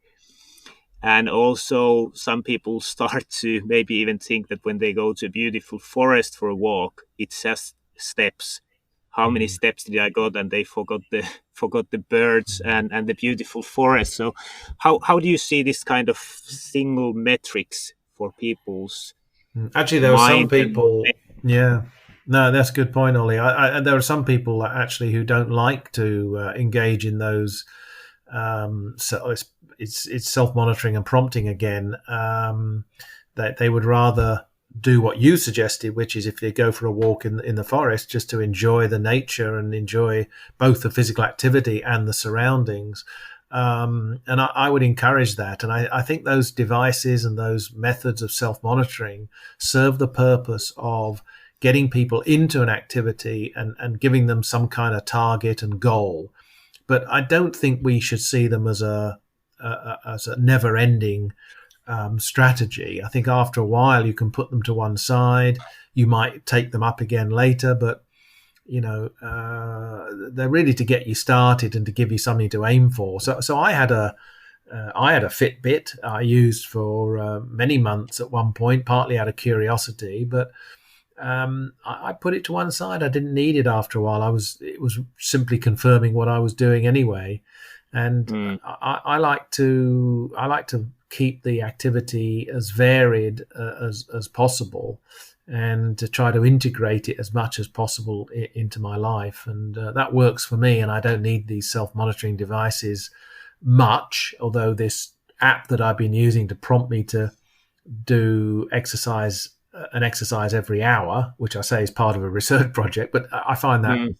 Speaker 2: And also some people start to maybe even think that when they go to a beautiful forest for a walk, it says steps. How many steps did I got? And they forgot the birds and the beautiful forest. So how do you see this kind of single metrics for people's
Speaker 3: Actually, there are some people. Yeah. No, that's a good point, Ollie. There are some people actually who don't like to engage in those. So it's self-monitoring and prompting again. That they would rather do what you suggested, which is if they go for a walk in the forest, just to enjoy the nature and enjoy both the physical activity and the surroundings. And I would encourage that. And I think those devices and those methods of self-monitoring serve the purpose of getting people into an activity and giving them some kind of target and goal. But I don't think we should see them as a never-ending strategy. I think after a while you can put them to one side. You might take them up again later, but they're really to get you started and to give you something to aim for. So I had a Fitbit I used for many months at one point, partly out of curiosity, but I put it to one side. I didn't need it after a while. It was simply confirming what I was doing anyway, and I like to keep the activity as varied as possible, and to try to integrate it as much as possible into my life. And that works for me, and I don't need these self-monitoring devices much, although this app that I've been using to prompt me to do an exercise every hour, which I say is part of a research project, but I find that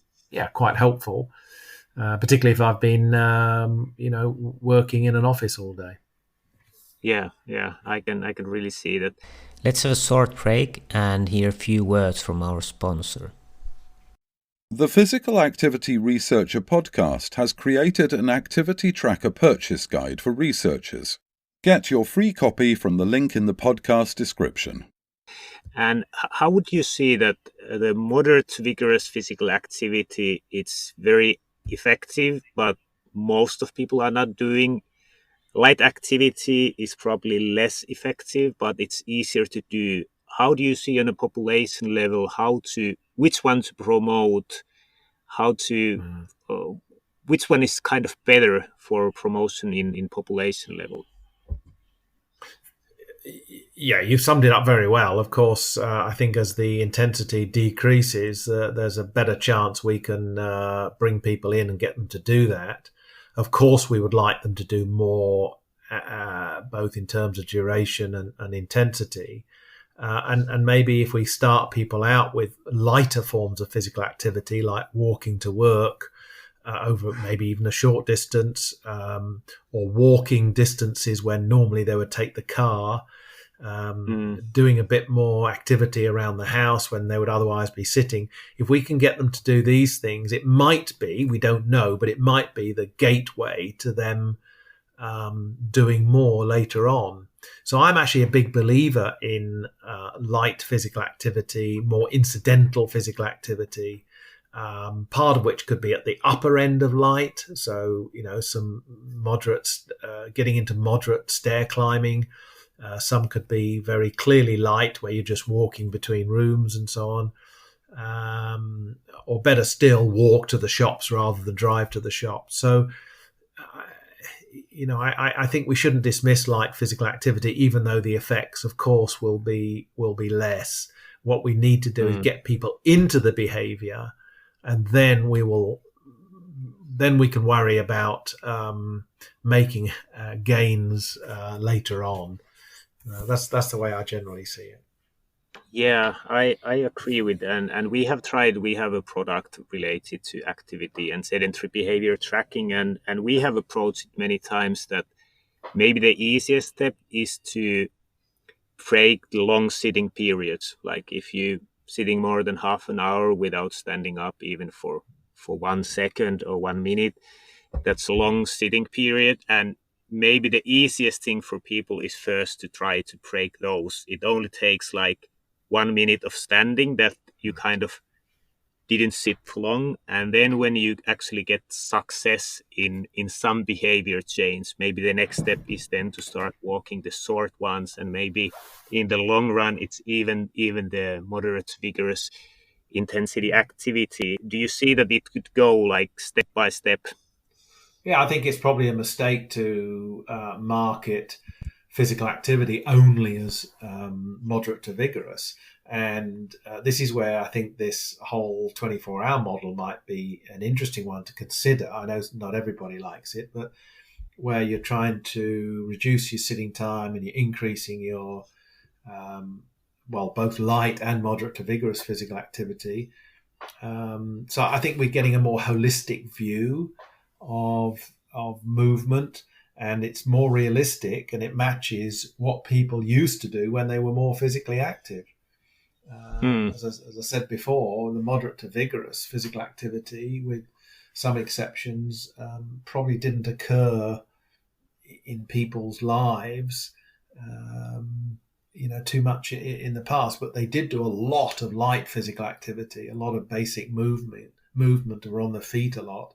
Speaker 3: quite helpful, particularly if I've been working in an office all day.
Speaker 2: Yeah, I can really see that.
Speaker 4: Let's have a short break and hear a few words from our sponsor.
Speaker 5: The Physical Activity Researcher podcast has created an activity tracker purchase guide for researchers. Get your free copy from the link in the podcast description.
Speaker 2: And how would you see that the moderate to vigorous physical activity, it's very effective, but most of people are not doing. Light activity is probably less effective, but it's easier to do. How do you see on a population level which one to promote, which one is kind of better for promotion in population level?
Speaker 3: Yeah, you've summed it up very well. Of course, I think as the intensity decreases, there's a better chance we can bring people in and get them to do that. Of course, we would like them to do more, both in terms of duration and intensity. And maybe if we start people out with lighter forms of physical activity, like walking to work, over maybe even a short distance, or walking distances when normally they would take the car, doing a bit more activity around the house when they would otherwise be sitting. If we can get them to do these things, it might be, we don't know, but it might be the gateway to them doing more later on. So I'm actually a big believer in light physical activity, more incidental physical activity, part of which could be at the upper end of light. So, some moderate, getting into moderate stair climbing. Some could be very clearly light, where you're just walking between rooms and so on. Or better still, walk to the shops rather than drive to the shops. So, I think we shouldn't dismiss light physical activity, even though the effects, of course, will be less. What we need to do is get people into the behaviour, and then we can worry about making gains later on. That's the way I generally see it.
Speaker 2: Yeah, I agree with that. And we have a product related to activity and sedentary behavior tracking, and we have approached it many times that maybe the easiest step is to break the long sitting periods. Like if you sitting more than half an hour without standing up even for 1 second or 1 minute, that's a long sitting period. And maybe the easiest thing for people is first to try to break those. It only takes like 1 minute of standing that you kind of didn't sit for long. And then when you actually get success in some behavior change, maybe the next step is then to start walking the short ones. And maybe in the long run, it's even the moderate vigorous intensity activity. Do you see that it could go like step by step?
Speaker 3: Yeah, I think it's probably a mistake to market physical activity only as moderate to vigorous. And this is where I think this whole 24-hour model might be an interesting one to consider. I know not everybody likes it, but where you're trying to reduce your sitting time and you're increasing your, both light and moderate to vigorous physical activity. So I think we're getting a more holistic view of movement, and it's more realistic, and it matches what people used to do when they were more physically active. As I said before, the moderate to vigorous physical activity, with some exceptions, probably didn't occur in people's lives, too much in the past, but they did do a lot of light physical activity, a lot of basic movement, or on the feet a lot,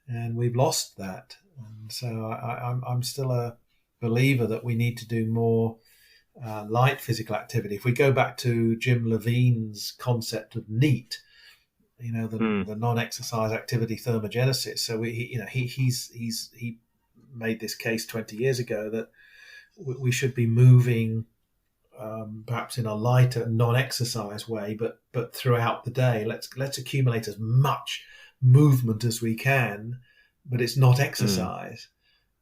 Speaker 3: and we've lost that. And so I'm still a believer that we need to do more light physical activity. If we go back to Jim Levine's concept of NEAT, the non-exercise activity thermogenesis. So he made this case 20 years ago that we should be moving, perhaps in a lighter non-exercise way, but throughout the day. Let's accumulate as much movement as we can, but it's not exercise.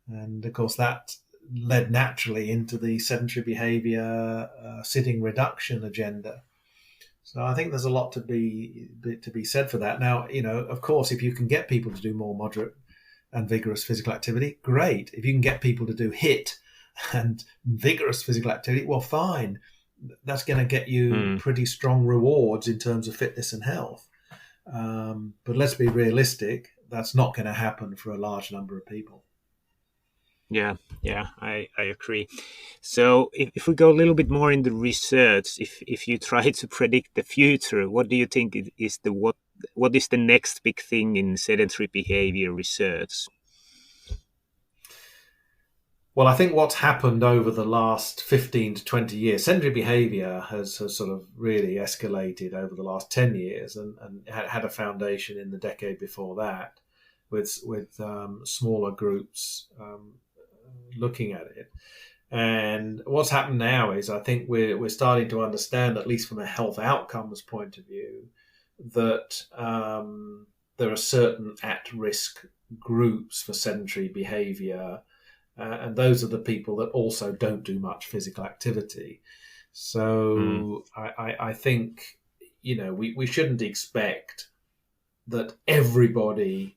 Speaker 3: And of course that led naturally into the sedentary behavior sitting reduction agenda. So I think there's a lot to be said for that. Now, of course, if you can get people to do more moderate and vigorous physical activity, great. If you can get people to do HIIT and vigorous physical activity, well, fine. That's going to get you pretty strong rewards in terms of fitness and health. But let's be realistic. That's not going to happen for a large number of people.
Speaker 2: Yeah, I agree. So if we go a little bit more in the research, if you try to predict the future, what do you think is what is the next big thing in sedentary behavior research?
Speaker 3: Well, I think what's happened over the last 15 to 20 years, sedentary behavior has sort of really escalated over the last 10 years and had a foundation in the decade before that with smaller groups looking at it. And what's happened now is I think we're starting to understand, at least from a health outcomes point of view, that there are certain at-risk groups for sedentary behavior, and those are the people that also don't do much physical activity. So I think, we shouldn't expect that everybody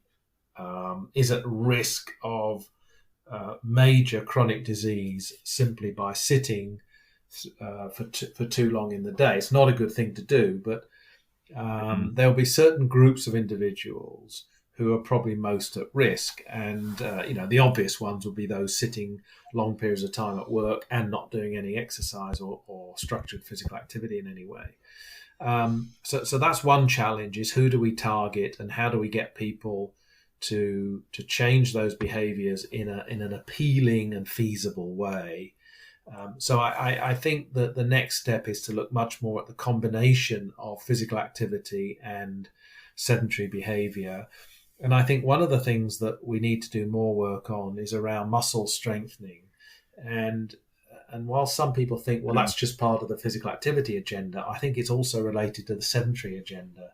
Speaker 3: is at risk of major chronic disease simply by sitting for too long in the day. It's not a good thing to do, but there'll be certain groups of individuals who are probably most at risk. And, the obvious ones would be those sitting long periods of time at work and not doing any exercise or structured physical activity in any way. So that's one challenge, is who do we target and how do we get people to change those behaviors in an appealing and feasible way. So I think that the next step is to look much more at the combination of physical activity and sedentary behavior. And I think one of the things that we need to do more work on is around muscle strengthening. And while some people think, well, that's just part of the physical activity agenda, I think it's also related to the sedentary agenda.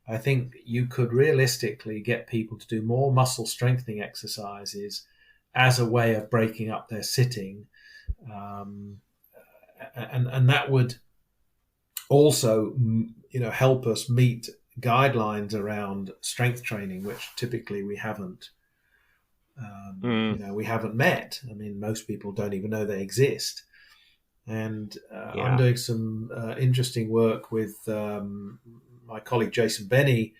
Speaker 3: I think you could realistically get people to do more muscle strengthening exercises as a way of breaking up their sitting. And that would also, help us meet guidelines around strength training, which typically we haven't met. I mean, most people don't even know they exist. And I'm doing some interesting work with my colleague Jason Benny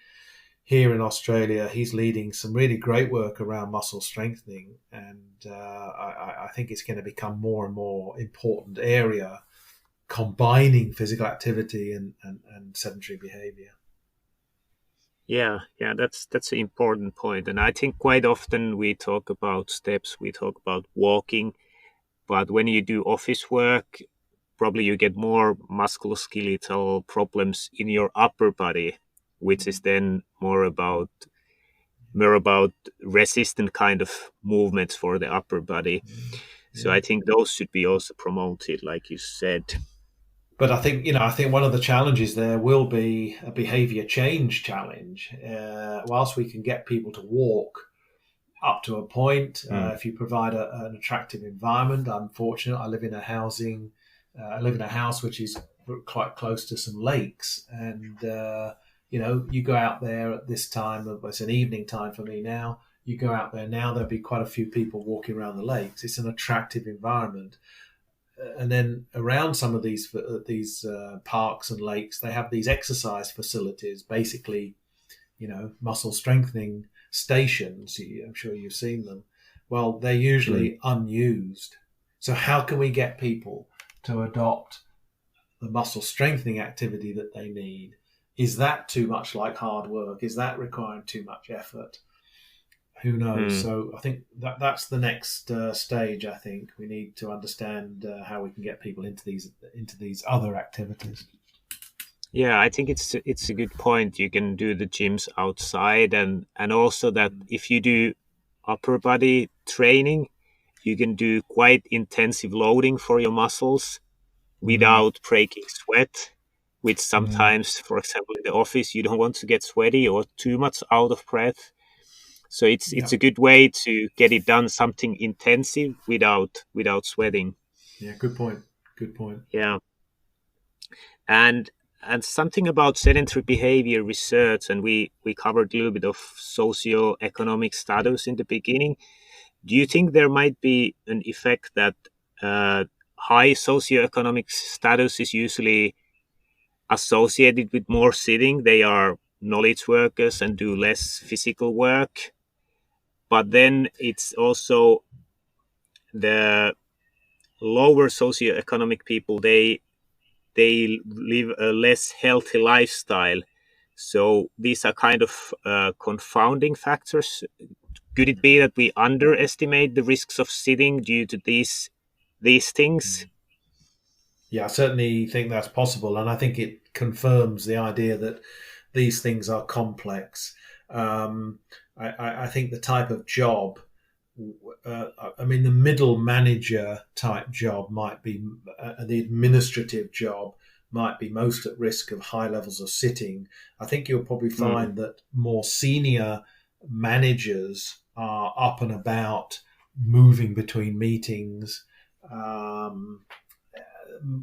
Speaker 3: here in Australia. He's leading some really great work around muscle strengthening, and I think it's going to become more and more important area, combining physical activity and sedentary behavior.
Speaker 2: Yeah, that's an important point. And I think quite often we talk about steps, we talk about walking, but when you do office work, probably you get more musculoskeletal problems in your upper body, which is then more about resistant kind of movements for the upper body. So I think those should be also promoted, like you said.
Speaker 3: But I think one of the challenges there will be a behavior change challenge. Whilst we can get people to walk up to a point, if you provide an attractive environment. I'm fortunate. I live in a house which is quite close to some lakes, and you go out there at this time. It's an evening time for me now. You go out there now, there'll be quite a few people walking around the lakes. It's an attractive environment. And then around some of these parks and lakes, they have these exercise facilities, basically, muscle strengthening stations. I'm sure you've seen them. Well, they're usually unused. So how can we get people to adopt the muscle strengthening activity that they need? Is that too much like hard work? Is that requiring too much effort? Who knows? So I think that's the next stage. I think we need to understand how we can get people into these other activities.
Speaker 2: Yeah, I think it's a good point. You can do the gyms outside, and also that if you do upper body training, you can do quite intensive loading for your muscles without breaking sweat, which sometimes, for example, in the office, you don't want to get sweaty or too much out of breath. So it's a good way to get it done, something intensive without sweating.
Speaker 3: Yeah, good point.
Speaker 2: Yeah. And something about sedentary behavior research, and we covered a little bit of socioeconomic status in the beginning. Do you think there might be an effect that high socioeconomic status is usually associated with more sitting? They are knowledge workers and do less physical work. But then it's also the lower socioeconomic people, they live a less healthy lifestyle. So these are kind of confounding factors. Could it be that we underestimate the risks of sitting due to these things?
Speaker 3: Yeah, I certainly think that's possible, and I think it confirms the idea that these things are complex. I think the type of job, I mean, the middle manager type job might be, the administrative job might be most at risk of high levels of sitting. I think you'll probably find that more senior managers are up and about, moving between meetings,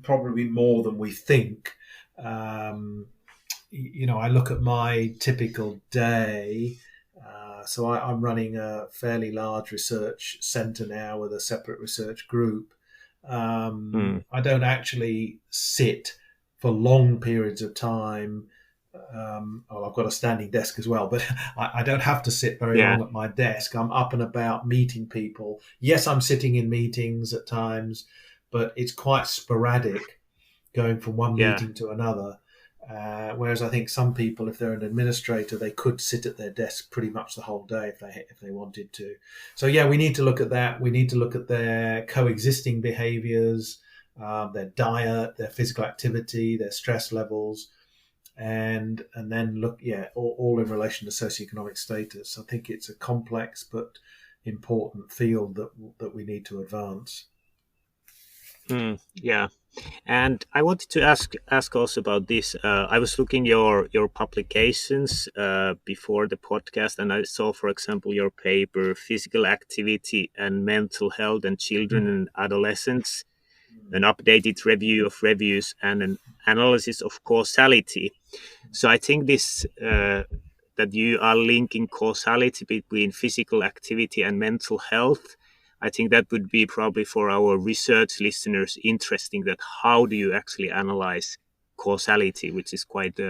Speaker 3: probably more than we think. I look at my typical day. So I'm running a fairly large research centre now with a separate research group. I don't actually sit for long periods of time. I've got a standing desk as well, but I don't have to sit very long at my desk. I'm up and about meeting people. Yes, I'm sitting in meetings at times, but it's quite sporadic, going from one meeting to another. Whereas I think some people, if they're an administrator, they could sit at their desk pretty much the whole day if they wanted to. So yeah, we need to look at that. We need to look at their coexisting behaviours, their diet, their physical activity, their stress levels, and then look, all in relation to socioeconomic status. I think it's a complex but important field that we need to advance.
Speaker 2: Yeah. And I wanted to ask also about this. I was looking your publications before the podcast, and I saw, for example, your paper, Physical Activity and Mental Health in Children and Adolescents, an updated review of reviews and an analysis of causality. So I think this that you are linking causality between physical activity and mental health. I think that would be probably for our research listeners interesting, that how do you actually analyze causality, which is quite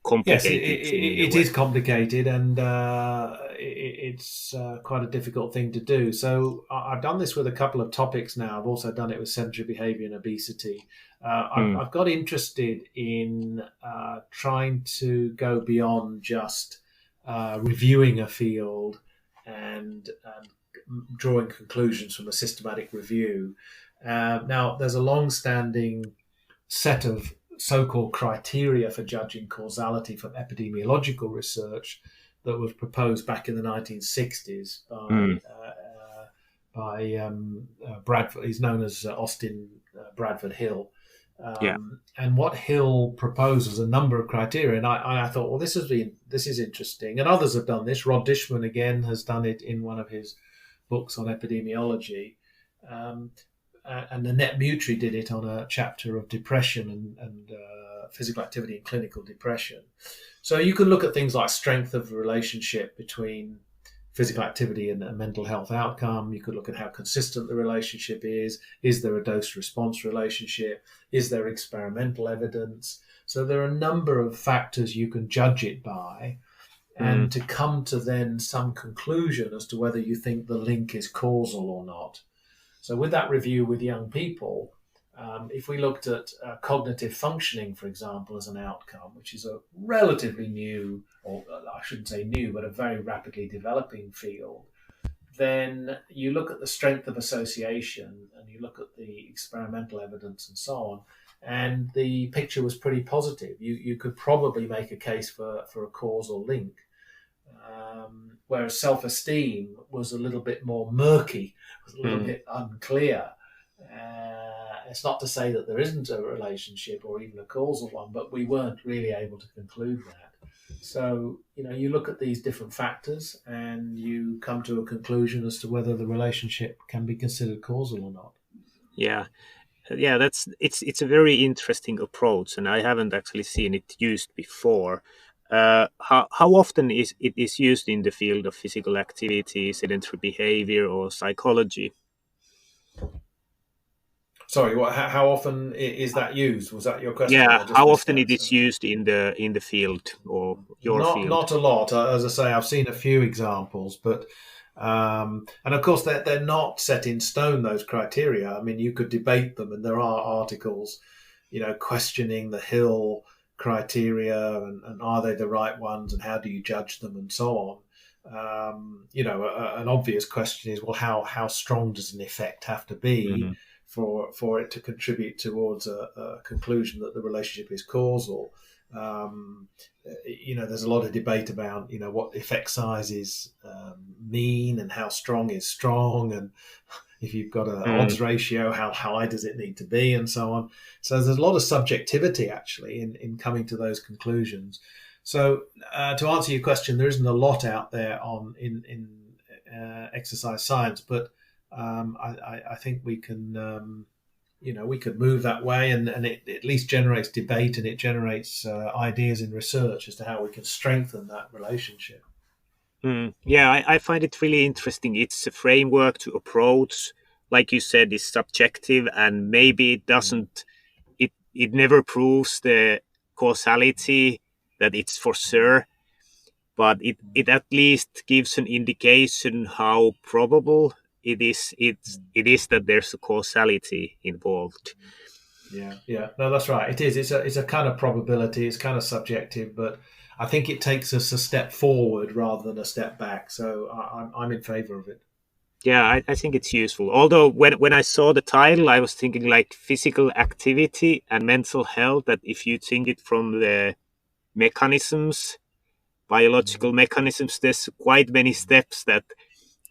Speaker 2: complicated.
Speaker 3: Yes, it is complicated, and it's quite a difficult thing to do. So I've done this with a couple of topics now. I've also done it with sedentary behaviour and obesity. I've got interested in trying to go beyond just reviewing a field and drawing conclusions from a systematic review. Now, there's a long-standing set of so-called criteria for judging causality from epidemiological research that was proposed back in the 1960s by Bradford. He's known as Austin Bradford Hill. And what Hill proposed was a number of criteria, and I thought, well, this is interesting, and others have done this. Rod Dishman again has done it in one of his books on epidemiology, and Annette Mutri did it on a chapter of depression and physical activity and clinical depression. So you can look at things like strength of the relationship between physical activity and a mental health outcome. You could look at how consistent the relationship is. Is there a dose-response relationship? Is there experimental evidence? So there are a number of factors you can judge it by, and to come to then some conclusion as to whether you think the link is causal or not. So with that review with young people, if we looked at cognitive functioning, for example, as an outcome, which is a relatively new, or I shouldn't say new, but a very rapidly developing field, then you look at the strength of association and you look at the experimental evidence and so on, and the picture was pretty positive. You could probably make a case for a causal link, whereas self-esteem was a little bit more murky, was a little bit unclear. It's not to say that there isn't a relationship or even a causal one, but we weren't really able to conclude that. So, you look at these different factors and you come to a conclusion as to whether the relationship can be considered causal or not.
Speaker 2: Yeah, it's a very interesting approach, and I haven't actually seen it used before. How often is it used in the field of physical activity, sedentary behavior, or psychology?
Speaker 3: Sorry, how often is that used? Was that your question?
Speaker 2: Yeah, how often it is used in the field or your field?
Speaker 3: Not a lot. As I say, I've seen a few examples, but And of course, they're not set in stone, those criteria. I mean, you could debate them, and there are articles, questioning the Hill criteria and are they the right ones and how do you judge them and so on. An obvious question is, well, how strong does an effect have to be for it to contribute towards a conclusion that the relationship is causal? There's a lot of debate about, what effect sizes mean and how strong is strong, and if you've got an odds ratio, how high does it need to be, and so on. So there's a lot of subjectivity actually in coming to those conclusions. So to answer your question, there isn't a lot out there in exercise science, but I think we can we could move that way, and it at least generates debate, and it generates ideas in research as to how we can strengthen that relationship.
Speaker 2: Yeah, I find it really interesting. It's a framework to approach, like you said, is subjective, and maybe it doesn't, it never proves the causality that it's for sure, but it at least gives an indication how probable it is that there's a causality involved.
Speaker 3: Yeah. No, that's right. It is. It's a kind of probability. It's kind of subjective, but I think it takes us a step forward rather than a step back. So I'm in favor of it.
Speaker 2: Yeah, I think it's useful. Although when I saw the title, I was thinking like physical activity and mental health, that if you think it from the mechanisms, biological mechanisms, there's quite many steps that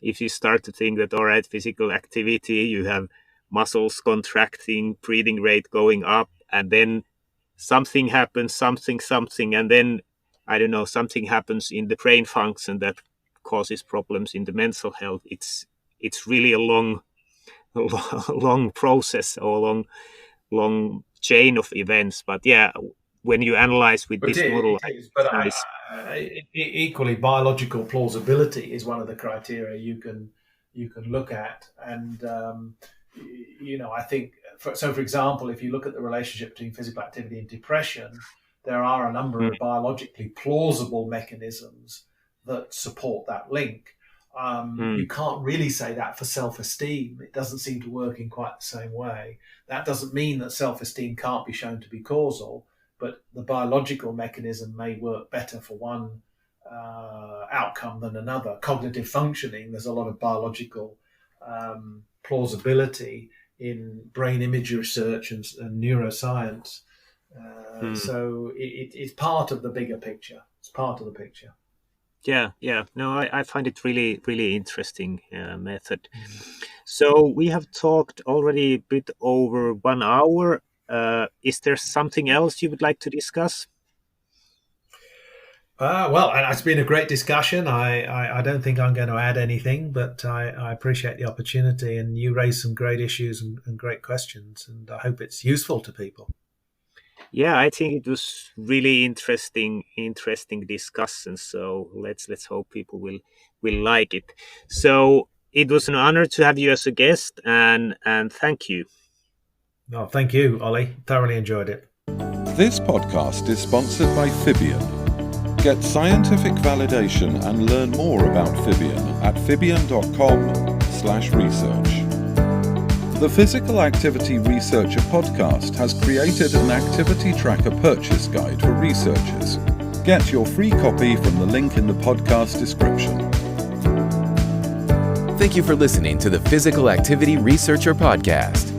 Speaker 2: if you start to think that, all right, physical activity, you have muscles contracting, breathing rate going up, and then something happens, something, and then, I don't know, something happens in the brain function that causes problems in the mental health. It's really a long process, or long chain of events. But yeah, when you analyze with this model,
Speaker 3: equally, biological plausibility is one of the criteria you can look at, and I think for example, if you look at the relationship between physical activity and depression, there are a number of biologically plausible mechanisms that support that link. You can't really say that for self-esteem. It doesn't seem to work in quite the same way. That doesn't mean that self-esteem can't be shown to be causal, but the biological mechanism may work better for one outcome than another. Cognitive functioning, there's a lot of biological plausibility in brain image research and neuroscience. So it's part of the bigger picture. It's part of the picture.
Speaker 2: Yeah. No, I find it really, really interesting method. So we have talked already a bit over 1 hour. Is there something else you would like to discuss?
Speaker 3: Well, it's been a great discussion. I don't think I'm going to add anything, but I appreciate the opportunity, and you raised some great issues and great questions, and I hope it's useful to people.
Speaker 2: Yeah, I think it was really interesting discussion. So let's hope people will like it. So it was an honor to have you as a guest, and thank you.
Speaker 3: Oh, thank you, Ollie. Thoroughly enjoyed it.
Speaker 5: This podcast is sponsored by Fibion. Get scientific validation and learn more about Fibion at fibion.com/research. The Physical Activity Researcher podcast has created an activity tracker purchase guide for researchers. Get your free copy from the link in the podcast description.
Speaker 1: Thank you for listening to the Physical Activity Researcher podcast.